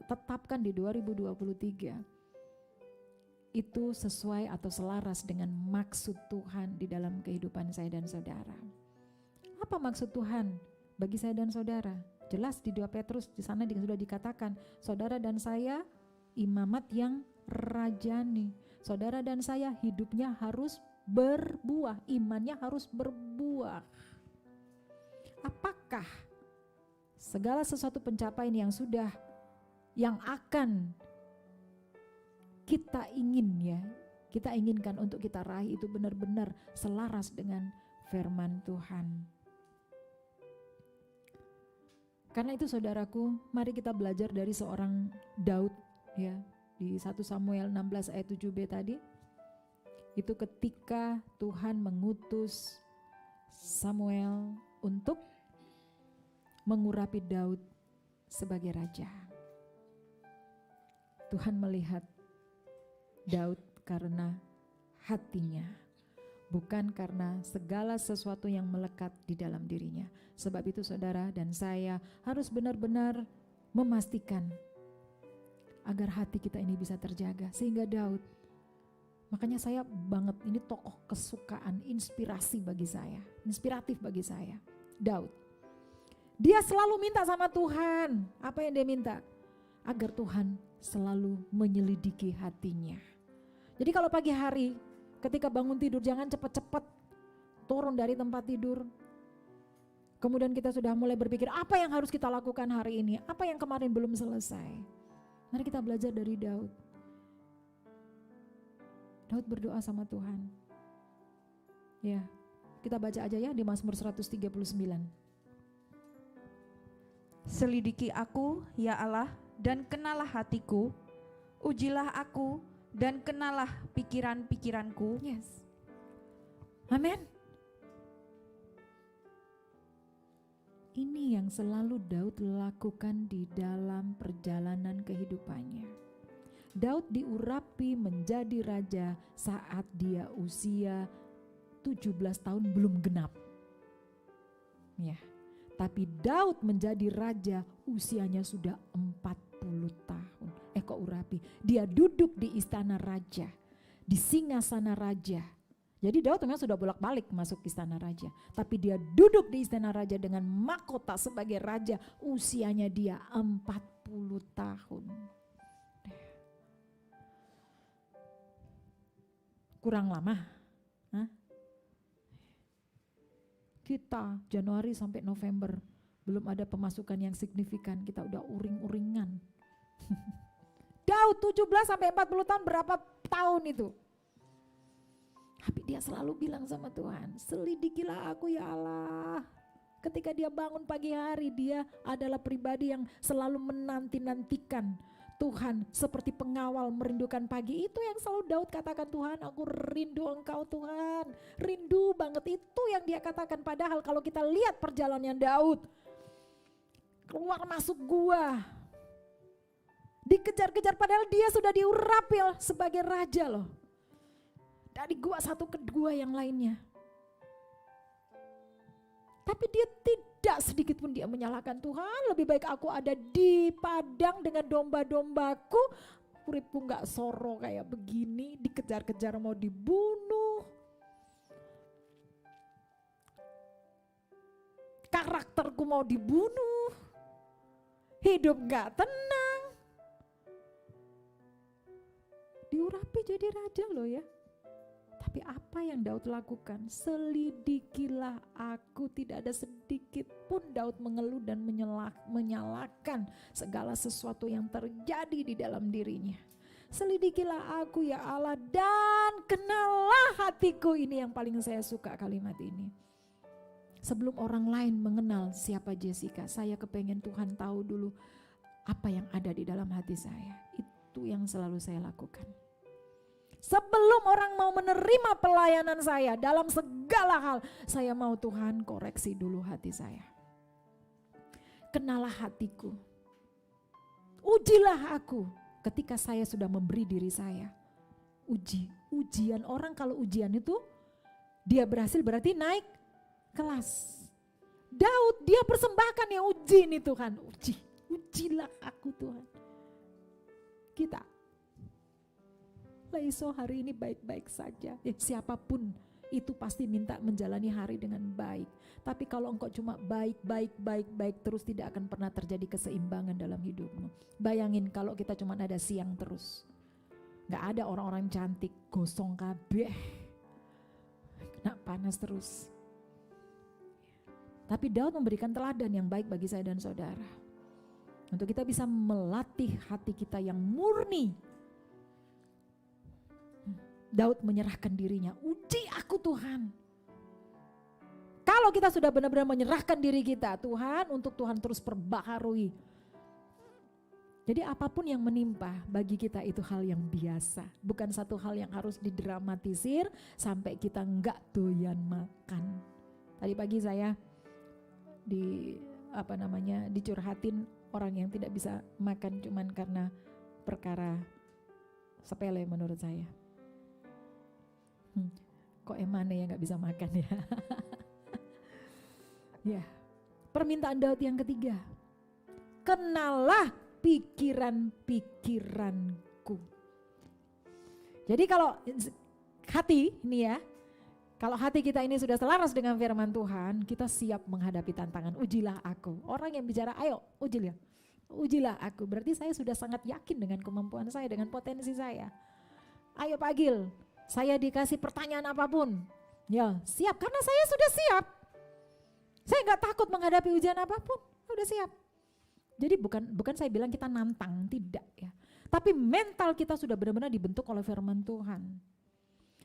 tetapkan di 2023 itu sesuai atau selaras dengan maksud Tuhan di dalam kehidupan saya dan saudara? Apa maksud Tuhan bagi saya dan saudara? Jelas di 2 Petrus di sana sudah dikatakan, saudara dan saya imamat yang rajani. Saudara dan saya hidupnya harus berbuah, imannya harus berbuah. Apakah segala sesuatu pencapaian yang akan kita inginkan untuk kita raih itu benar-benar selaras dengan firman Tuhan? Karena itu saudaraku, mari kita belajar dari seorang Daud ya, di 1 Samuel 16 ayat 7b tadi. Itu ketika Tuhan mengutus Samuel untuk mengurapi Daud sebagai raja. Tuhan melihat Daud karena hatinya, bukan karena segala sesuatu yang melekat di dalam dirinya. Sebab itu saudara dan saya harus benar-benar memastikan agar hati kita ini bisa terjaga. Sehingga Daud, makanya saya banget, ini tokoh kesukaan, inspirasi bagi saya, inspiratif bagi saya. Daud, dia selalu minta sama Tuhan. Apa yang dia minta? Agar Tuhan selalu menyelidiki hatinya. Jadi kalau pagi hari ketika bangun tidur, jangan cepat-cepat turun dari tempat tidur. Kemudian kita sudah mulai berpikir apa yang harus kita lakukan hari ini, apa yang kemarin belum selesai. Mari kita belajar dari Daud. Daud berdoa sama Tuhan. Ya, kita baca aja ya di Mazmur 139. Selidiki aku, ya Allah, dan kenalah hatiku. Ujilah aku dan kenalah pikiran-pikiranku. Yes. Amin. Ini yang selalu Daud lakukan di dalam perjalanan kehidupannya. Daud diurapi menjadi raja saat dia usia 17 tahun belum genap. Ya. Tapi Daud menjadi raja usianya sudah 40 tahun. Kok urapi? Dia duduk di istana raja, di singgasana raja. Jadi Daud memang sudah bolak-balik masuk istana raja. Tapi dia duduk di istana raja dengan mahkota sebagai raja. Usianya dia 40 tahun. Kurang lama. Hah? Kita Januari sampai November belum ada pemasukan yang signifikan. Kita udah uring-uringan. Daud 17 sampai 40 tahun berapa tahun itu? Tapi dia selalu bilang sama Tuhan, selidikilah aku ya Allah. Ketika dia bangun pagi hari, dia adalah pribadi yang selalu menanti-nantikan Tuhan seperti pengawal merindukan pagi. Itu yang selalu Daud katakan, Tuhan aku rindu Engkau Tuhan. Rindu banget, itu yang dia katakan. Padahal kalau kita lihat perjalanannya Daud, keluar masuk gua, dikejar-kejar padahal dia sudah diurapi sebagai raja loh. Dari gua satu ke gua yang lainnya. Tapi dia tidak sedikit pun dia menyalahkan Tuhan. Lebih baik aku ada di padang dengan domba-dombaku. Uripku gak soro kayak begini. Dikejar-kejar mau dibunuh. Karakterku mau dibunuh. Hidup gak tenang. Diurapi jadi raja loh ya. Tapi apa yang Daud lakukan? Selidikilah aku, tidak ada sedikit pun Daud mengeluh dan menyalahkan segala sesuatu yang terjadi di dalam dirinya. Selidikilah aku ya Allah dan kenallah hatiku. Ini yang paling saya suka kalimat ini. Sebelum orang lain mengenal siapa Jessica, saya kepengen Tuhan tahu dulu apa yang ada di dalam hati saya. Itu yang selalu saya lakukan. Sebelum orang mau menerima pelayanan saya dalam segala hal, saya mau Tuhan koreksi dulu hati saya. Kenalah hatiku. Ujilah aku ketika saya sudah memberi diri saya. Ujian orang kalau ujian itu dia berhasil berarti naik kelas. Daud dia persembahkan yang uji nih Tuhan. Ujilah aku Tuhan. Kita Laiso hari ini baik-baik saja. Siapapun itu pasti minta menjalani hari dengan baik. Tapi kalau engkau cuma baik terus tidak akan pernah terjadi keseimbangan dalam hidupmu. Bayangin kalau kita cuma ada siang terus. Gak ada orang-orang cantik, gosong kabeh. Kena panas terus. Tapi Daud memberikan teladan yang baik bagi saya dan saudara. Untuk kita bisa melatih hati kita yang murni. Daud menyerahkan dirinya, uji aku Tuhan. Kalau kita sudah benar-benar menyerahkan diri kita, Tuhan untuk Tuhan terus perbaharui. Jadi apapun yang menimpa bagi kita itu hal yang biasa. Bukan satu hal yang harus didramatisir sampai kita enggak doyan makan. Tadi pagi saya dicurhatin orang yang tidak bisa makan cuman karena perkara sepele menurut saya. Kok emane ya gak bisa makan ya. Ya, permintaan Daud yang ketiga. Kenalah pikiran-pikiranku. Jadi kalau hati ini ya, kalau hati kita ini sudah selaras dengan firman Tuhan, kita siap menghadapi tantangan. Ujilah aku. Orang yang bicara ayo ujilah aku. Berarti saya sudah sangat yakin dengan kemampuan saya, dengan potensi saya. Ayo panggil. Saya dikasih pertanyaan apapun, ya siap karena saya sudah siap. Saya nggak takut menghadapi ujian apapun, sudah siap. Jadi bukan saya bilang kita nantang, tidak ya. Tapi mental kita sudah benar-benar dibentuk oleh firman Tuhan.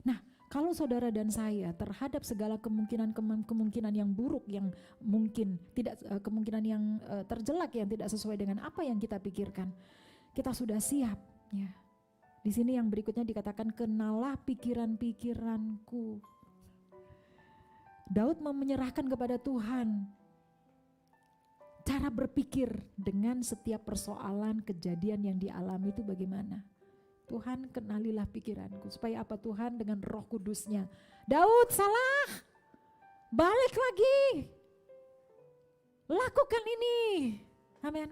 Nah, kalau saudara dan saya terhadap segala kemungkinan yang buruk, yang mungkin tidak kemungkinan yang terjelak yang tidak sesuai dengan apa yang kita pikirkan, kita sudah siap ya. Di sini yang berikutnya dikatakan kenalah pikiran-pikiranku. Daud menyerahkan kepada Tuhan cara berpikir dengan setiap persoalan kejadian yang dialami itu bagaimana? Tuhan, kenalilah pikiranku. Supaya apa Tuhan? Dengan Roh Kudusnya. Daud salah, balik lagi, lakukan ini. Amin.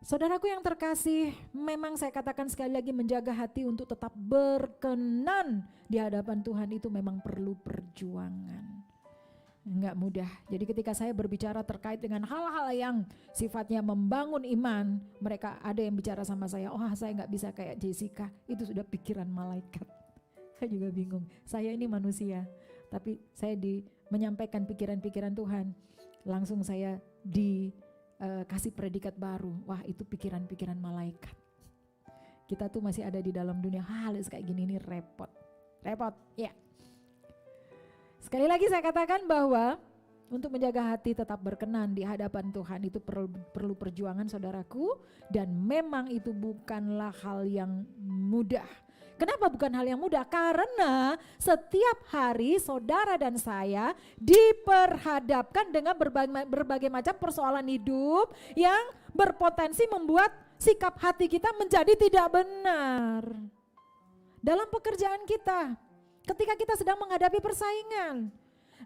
Saudaraku yang terkasih, memang saya katakan sekali lagi, menjaga hati untuk tetap berkenan di hadapan Tuhan itu memang perlu perjuangan. Enggak mudah. Jadi ketika saya berbicara terkait dengan hal-hal yang sifatnya membangun iman, mereka ada yang bicara sama saya, oh saya enggak bisa kayak Jessica, itu sudah pikiran malaikat. Saya juga bingung, saya ini manusia, tapi saya menyampaikan pikiran-pikiran Tuhan, langsung saya kasih predikat baru, wah itu pikiran-pikiran malaikat. Kita tuh masih ada di dalam dunia hal kayak gini, ini repot ya. Sekali lagi saya katakan bahwa untuk menjaga hati tetap berkenan di hadapan Tuhan itu perlu perjuangan saudaraku, dan memang itu bukanlah hal yang mudah. Kenapa bukan hal yang mudah? Karena setiap hari saudara dan saya diperhadapkan dengan berbagai macam persoalan hidup yang berpotensi membuat sikap hati kita menjadi tidak benar. Dalam pekerjaan kita, ketika kita sedang menghadapi persaingan,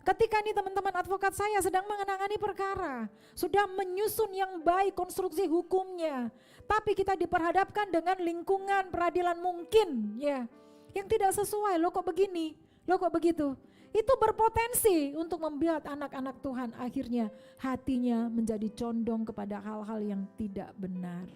ketika nih teman-teman advokat saya sedang menangani perkara, sudah menyusun yang baik konstruksi hukumnya, tapi kita diperhadapkan dengan lingkungan peradilan mungkin ya, yang tidak sesuai, lo kok begini, lo kok begitu. Itu berpotensi untuk membuat anak-anak Tuhan akhirnya hatinya menjadi condong kepada hal-hal yang tidak benar.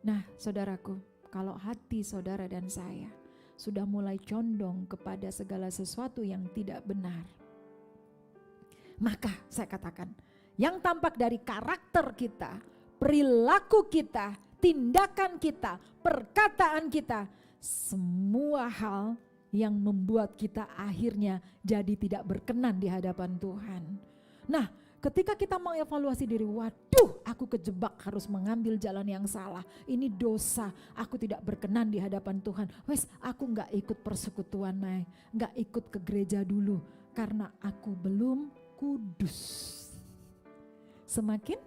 Nah saudaraku, kalau hati saudara dan saya sudah mulai condong kepada segala sesuatu yang tidak benar, maka saya katakan yang tampak dari karakter kita, perilaku kita, tindakan kita, perkataan kita, semua hal yang membuat kita akhirnya jadi tidak berkenan di hadapan Tuhan. Nah, ketika kita mengevaluasi diri, waduh aku kejebak harus mengambil jalan yang salah, ini dosa, aku tidak berkenan di hadapan Tuhan. Wes aku gak ikut persekutuan, gak ikut ke gereja dulu karena aku belum kudus. Semakin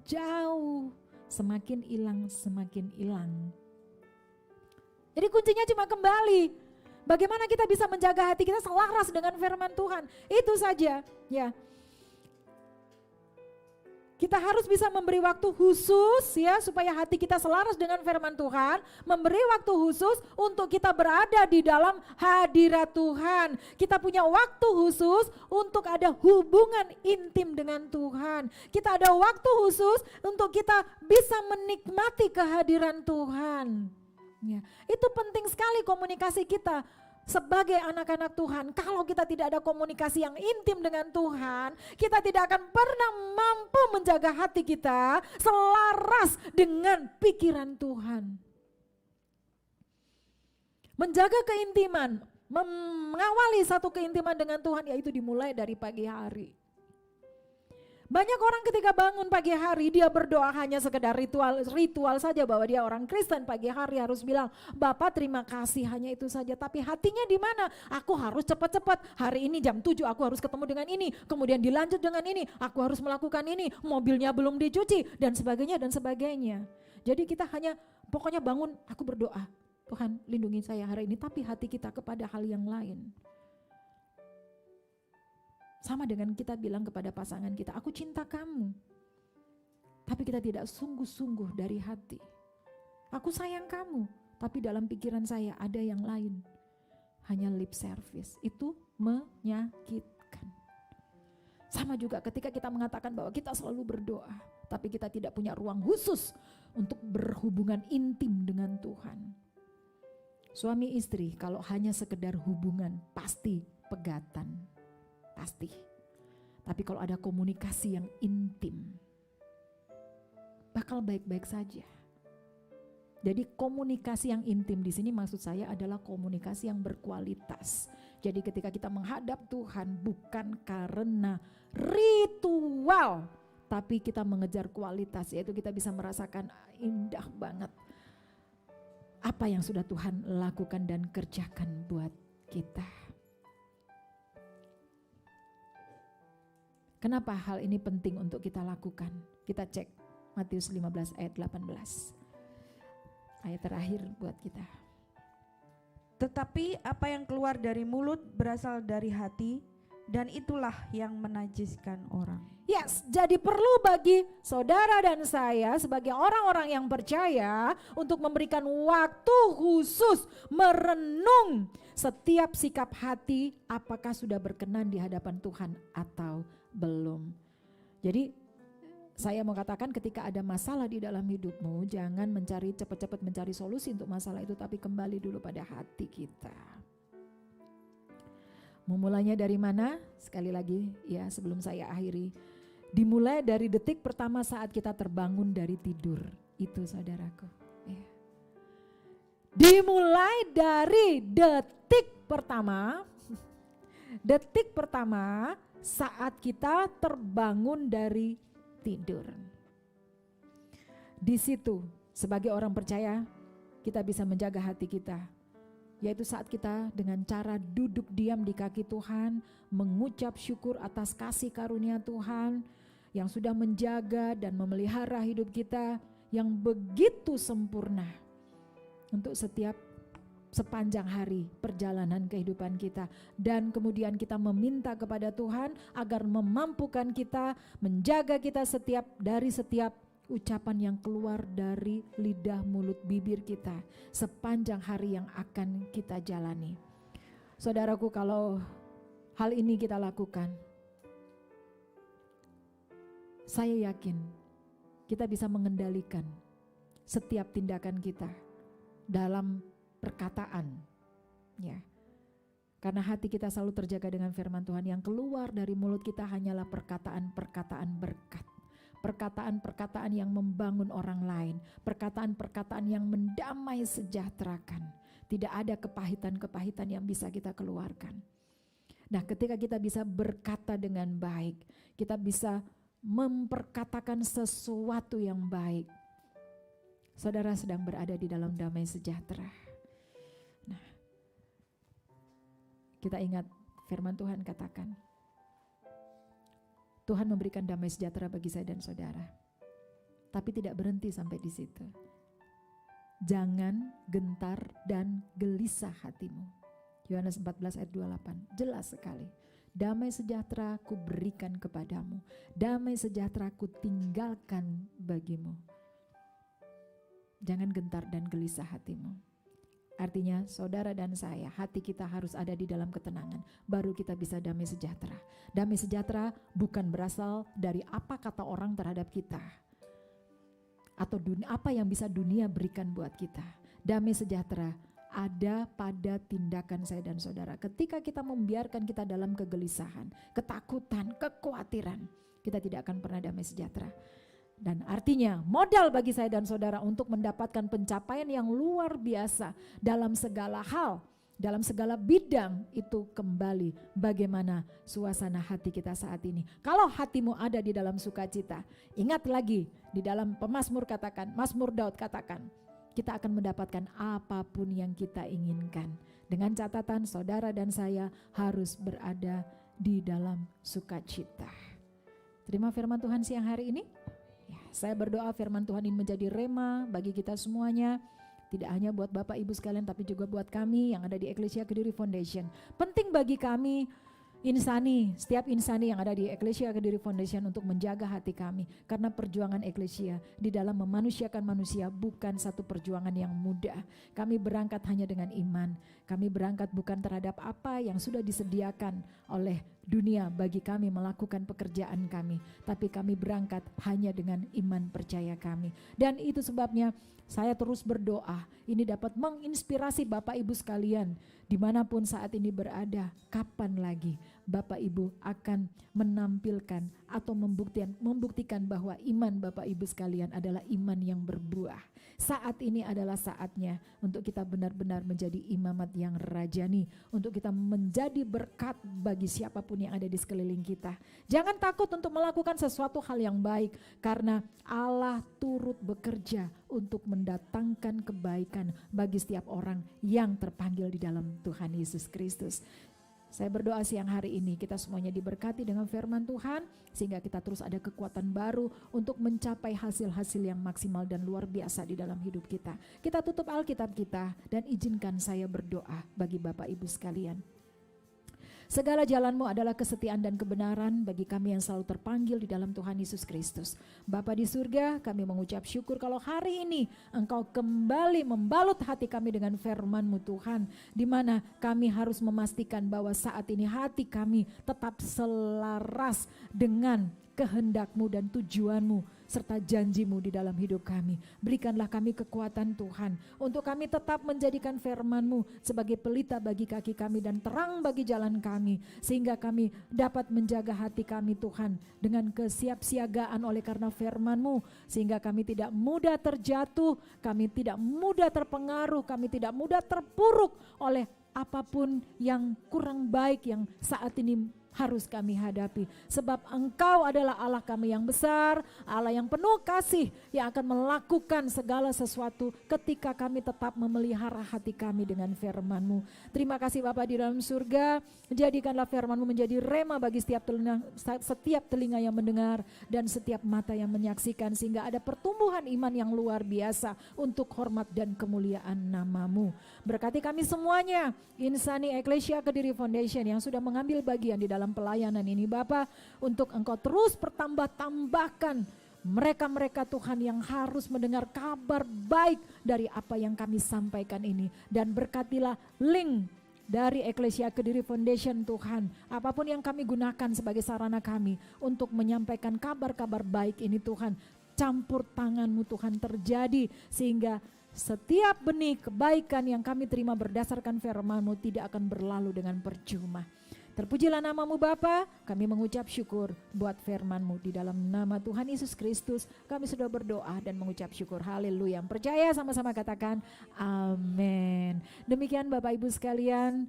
jauh, semakin hilang. Jadi kuncinya cuma kembali, bagaimana kita bisa menjaga hati kita selaras dengan firman Tuhan, itu saja ya. Kita harus bisa memberi waktu khusus ya supaya hati kita selaras dengan firman Tuhan, memberi waktu khusus untuk kita berada di dalam hadirat Tuhan. Kita punya waktu khusus untuk ada hubungan intim dengan Tuhan. Kita ada waktu khusus untuk kita bisa menikmati kehadiran Tuhan. Ya, itu penting sekali komunikasi kita. Sebagai anak-anak Tuhan, kalau kita tidak ada komunikasi yang intim dengan Tuhan, kita tidak akan pernah mampu menjaga hati kita selaras dengan pikiran Tuhan. Menjaga keintiman, mengawali satu keintiman dengan Tuhan, yaitu dimulai dari pagi hari. Banyak orang ketika bangun pagi hari dia berdoa hanya sekedar ritual saja bahwa dia orang Kristen. Pagi hari harus bilang, Bapak terima kasih, hanya itu saja. Tapi hatinya di mana? Aku harus cepat-cepat, hari ini jam 7 aku harus ketemu dengan ini, kemudian dilanjut dengan ini, aku harus melakukan ini, mobilnya belum dicuci dan sebagainya. Jadi kita hanya pokoknya bangun, aku berdoa, Tuhan lindungi saya hari ini, tapi hati kita kepada hal yang lain. Sama dengan kita bilang kepada pasangan kita, aku cinta kamu. Tapi kita tidak sungguh-sungguh dari hati. Aku sayang kamu, tapi dalam pikiran saya ada yang lain. Hanya lip service, itu menyakitkan. Sama juga ketika kita mengatakan bahwa kita selalu berdoa, tapi kita tidak punya ruang khusus untuk berhubungan intim dengan Tuhan. Suami istri kalau hanya sekedar hubungan pasti pegatan. Pasti. Tapi kalau ada komunikasi yang intim, bakal baik-baik saja. Jadi komunikasi yang intim di sini maksud saya adalah komunikasi yang berkualitas. Jadi ketika kita menghadap Tuhan bukan karena ritual, tapi kita mengejar kualitas, yaitu kita bisa merasakan indah banget apa yang sudah Tuhan lakukan dan kerjakan buat kita. Kenapa hal ini penting untuk kita lakukan? Kita cek Matius 15 ayat 18. Ayat terakhir buat kita. Tetapi apa yang keluar dari mulut berasal dari hati, dan itulah yang menajiskan orang. Yes, jadi perlu bagi saudara dan saya sebagai orang-orang yang percaya untuk memberikan waktu khusus merenung setiap sikap hati apakah sudah berkenan di hadapan Tuhan atau belum. Jadi saya mau katakan ketika ada masalah di dalam hidupmu, jangan cepat-cepat mencari solusi untuk masalah itu, tapi kembali dulu pada hati kita. Memulainya dari mana? Sekali lagi ya sebelum saya akhiri. Dimulai dari detik pertama saat kita terbangun dari tidur. Itu saudaraku. Ya. Dimulai dari detik pertama. Detik pertama saat kita terbangun dari tidur. Di situ sebagai orang percaya kita bisa menjaga hati kita. Yaitu saat kita dengan cara duduk diam di kaki Tuhan, mengucap syukur atas kasih karunia Tuhan yang sudah menjaga dan memelihara hidup kita yang begitu sempurna untuk sepanjang hari perjalanan kehidupan kita. Dan kemudian kita meminta kepada Tuhan agar memampukan kita, menjaga kita dari setiap ucapan yang keluar dari lidah, mulut, bibir kita sepanjang hari yang akan kita jalani. Saudaraku, kalau hal ini kita lakukan, saya yakin kita bisa mengendalikan setiap tindakan kita dalam perkataan, ya. Karena hati kita selalu terjaga dengan firman Tuhan, yang keluar dari mulut kita hanyalah perkataan-perkataan berkat. Perkataan-perkataan yang membangun orang lain, perkataan-perkataan yang mendamai sejahterakan. Tidak ada kepahitan-kepahitan yang bisa kita keluarkan. Nah, ketika kita bisa berkata dengan baik, kita bisa memperkatakan sesuatu yang baik, saudara sedang berada di dalam damai sejahtera. Nah, kita ingat firman Tuhan katakan, Tuhan memberikan damai sejahtera bagi saya dan saudara. Tapi tidak berhenti sampai di situ. Jangan gentar dan gelisah hatimu. Yohanes 14 ayat 28, jelas sekali. Damai sejahtera ku berikan kepadamu. Damai sejahtera ku tinggalkan bagimu. Jangan gentar dan gelisah hatimu. Artinya saudara dan saya, hati kita harus ada di dalam ketenangan, baru kita bisa damai sejahtera. Damai sejahtera bukan berasal dari apa kata orang terhadap kita, atau apa yang bisa dunia berikan buat kita. Damai sejahtera ada pada tindakan saya dan saudara. Ketika kita membiarkan kita dalam kegelisahan, ketakutan, kekhawatiran, kita tidak akan pernah damai sejahtera. Dan artinya modal bagi saya dan saudara untuk mendapatkan pencapaian yang luar biasa dalam segala hal, dalam segala bidang, itu kembali bagaimana suasana hati kita saat ini. Kalau hatimu ada di dalam sukacita, ingat lagi di dalam pemazmur katakan, Mazmur Daud katakan, kita akan mendapatkan apapun yang kita inginkan. Dengan catatan saudara dan saya harus berada di dalam sukacita. Terima firman Tuhan siang hari ini. Saya berdoa firman Tuhan ini menjadi rema bagi kita semuanya. Tidak hanya buat Bapak Ibu sekalian, tapi juga buat kami yang ada di Eklesia Kediri Foundation. Penting bagi kami setiap insani yang ada di Eklesia Kediri Foundation untuk menjaga hati kami. Karena perjuangan Eklesia di dalam memanusiakan manusia bukan satu perjuangan yang mudah. Kami berangkat hanya dengan iman. Kami berangkat bukan terhadap apa yang sudah disediakan oleh dunia bagi kami melakukan pekerjaan kami. Tapi kami berangkat hanya dengan iman percaya kami. Dan itu sebabnya saya terus berdoa, ini dapat menginspirasi Bapak Ibu sekalian dimanapun saat ini berada. Kapan lagi Bapak Ibu akan menampilkan atau membuktikan bahwa iman Bapak Ibu sekalian adalah iman yang berbuah. Saat ini adalah saatnya untuk kita benar-benar menjadi imamat yang rajani, untuk kita menjadi berkat bagi siapapun apapun yang ada di sekeliling kita. Jangan takut untuk melakukan sesuatu hal yang baik, karena Allah turut bekerja untuk mendatangkan kebaikan bagi setiap orang yang terpanggil di dalam Tuhan Yesus Kristus. Saya berdoa siang hari ini kita semuanya diberkati dengan firman Tuhan, sehingga kita terus ada kekuatan baru untuk mencapai hasil-hasil yang maksimal dan luar biasa di dalam hidup kita. Kita tutup Alkitab kita dan izinkan saya berdoa bagi Bapak Ibu sekalian. Segala jalanmu adalah kesetiaan dan kebenaran bagi kami yang selalu terpanggil di dalam Tuhan Yesus Kristus. Bapa di surga, kami mengucap syukur kalau hari ini Engkau kembali membalut hati kami dengan firman-Mu Tuhan, di mana kami harus memastikan bahwa saat ini hati kami tetap selaras dengan kehendak-Mu dan tujuan-Mu serta janji-Mu di dalam hidup kami. Berikanlah kami kekuatan Tuhan untuk kami tetap menjadikan firman-Mu sebagai pelita bagi kaki kami dan terang bagi jalan kami, sehingga kami dapat menjaga hati kami Tuhan dengan kesiapsiagaan oleh karena firman-Mu, sehingga kami tidak mudah terjatuh, kami tidak mudah terpengaruh, kami tidak mudah terpuruk oleh apapun yang kurang baik yang saat ini harus kami hadapi. Sebab Engkau adalah Allah kami yang besar, Allah yang penuh kasih, yang akan melakukan segala sesuatu ketika kami tetap memelihara hati kami dengan firman-Mu. Terima kasih Bapa di dalam surga, jadikanlah firman-Mu menjadi rema bagi setiap telinga yang mendengar dan setiap mata yang menyaksikan, sehingga ada pertumbuhan iman yang luar biasa untuk hormat dan kemuliaan nama-Mu. Berkati kami semuanya, Insani Eklesia Kediri Foundation yang sudah mengambil bagian di dalam pelayanan ini Bapa, untuk Engkau terus bertambah-tambahkan mereka-mereka Tuhan yang harus mendengar kabar baik dari apa yang kami sampaikan ini, dan berkatilah link dari Eklesia Kediri Foundation Tuhan, apapun yang kami gunakan sebagai sarana kami untuk menyampaikan kabar-kabar baik ini Tuhan, campur tangan-Mu Tuhan terjadi, sehingga setiap benih kebaikan yang kami terima berdasarkan firman-Mu tidak akan berlalu dengan percuma. Terpujilah nama-Mu Bapa, kami mengucap syukur buat firman-Mu. Di dalam nama Tuhan Yesus Kristus kami sudah berdoa dan mengucap syukur. Haleluya. Percaya sama-sama katakan amin. Demikian Bapak Ibu sekalian,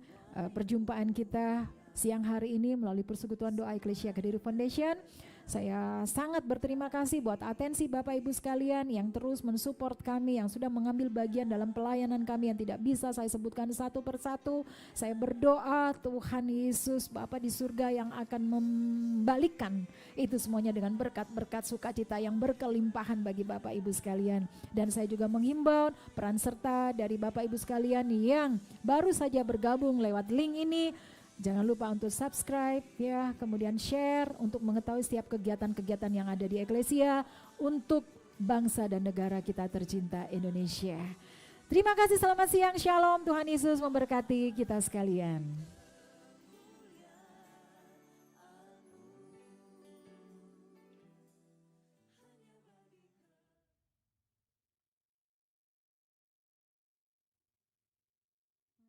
perjumpaan kita siang hari ini melalui persekutuan doa Eklesia Kediri Foundation. Saya sangat berterima kasih buat atensi Bapak Ibu sekalian yang terus mensupport kami, yang sudah mengambil bagian dalam pelayanan kami yang tidak bisa saya sebutkan satu persatu. Saya berdoa Tuhan Yesus Bapa di surga yang akan membalikkan itu semuanya dengan berkat-berkat sukacita yang berkelimpahan bagi Bapak Ibu sekalian. Dan saya juga menghimbau peran serta dari Bapak Ibu sekalian yang baru saja bergabung lewat link ini, jangan lupa untuk subscribe ya, kemudian share untuk mengetahui setiap kegiatan-kegiatan yang ada di Eklesia untuk bangsa dan negara kita tercinta Indonesia. Terima kasih, selamat siang, shalom, Tuhan Yesus memberkati kita sekalian.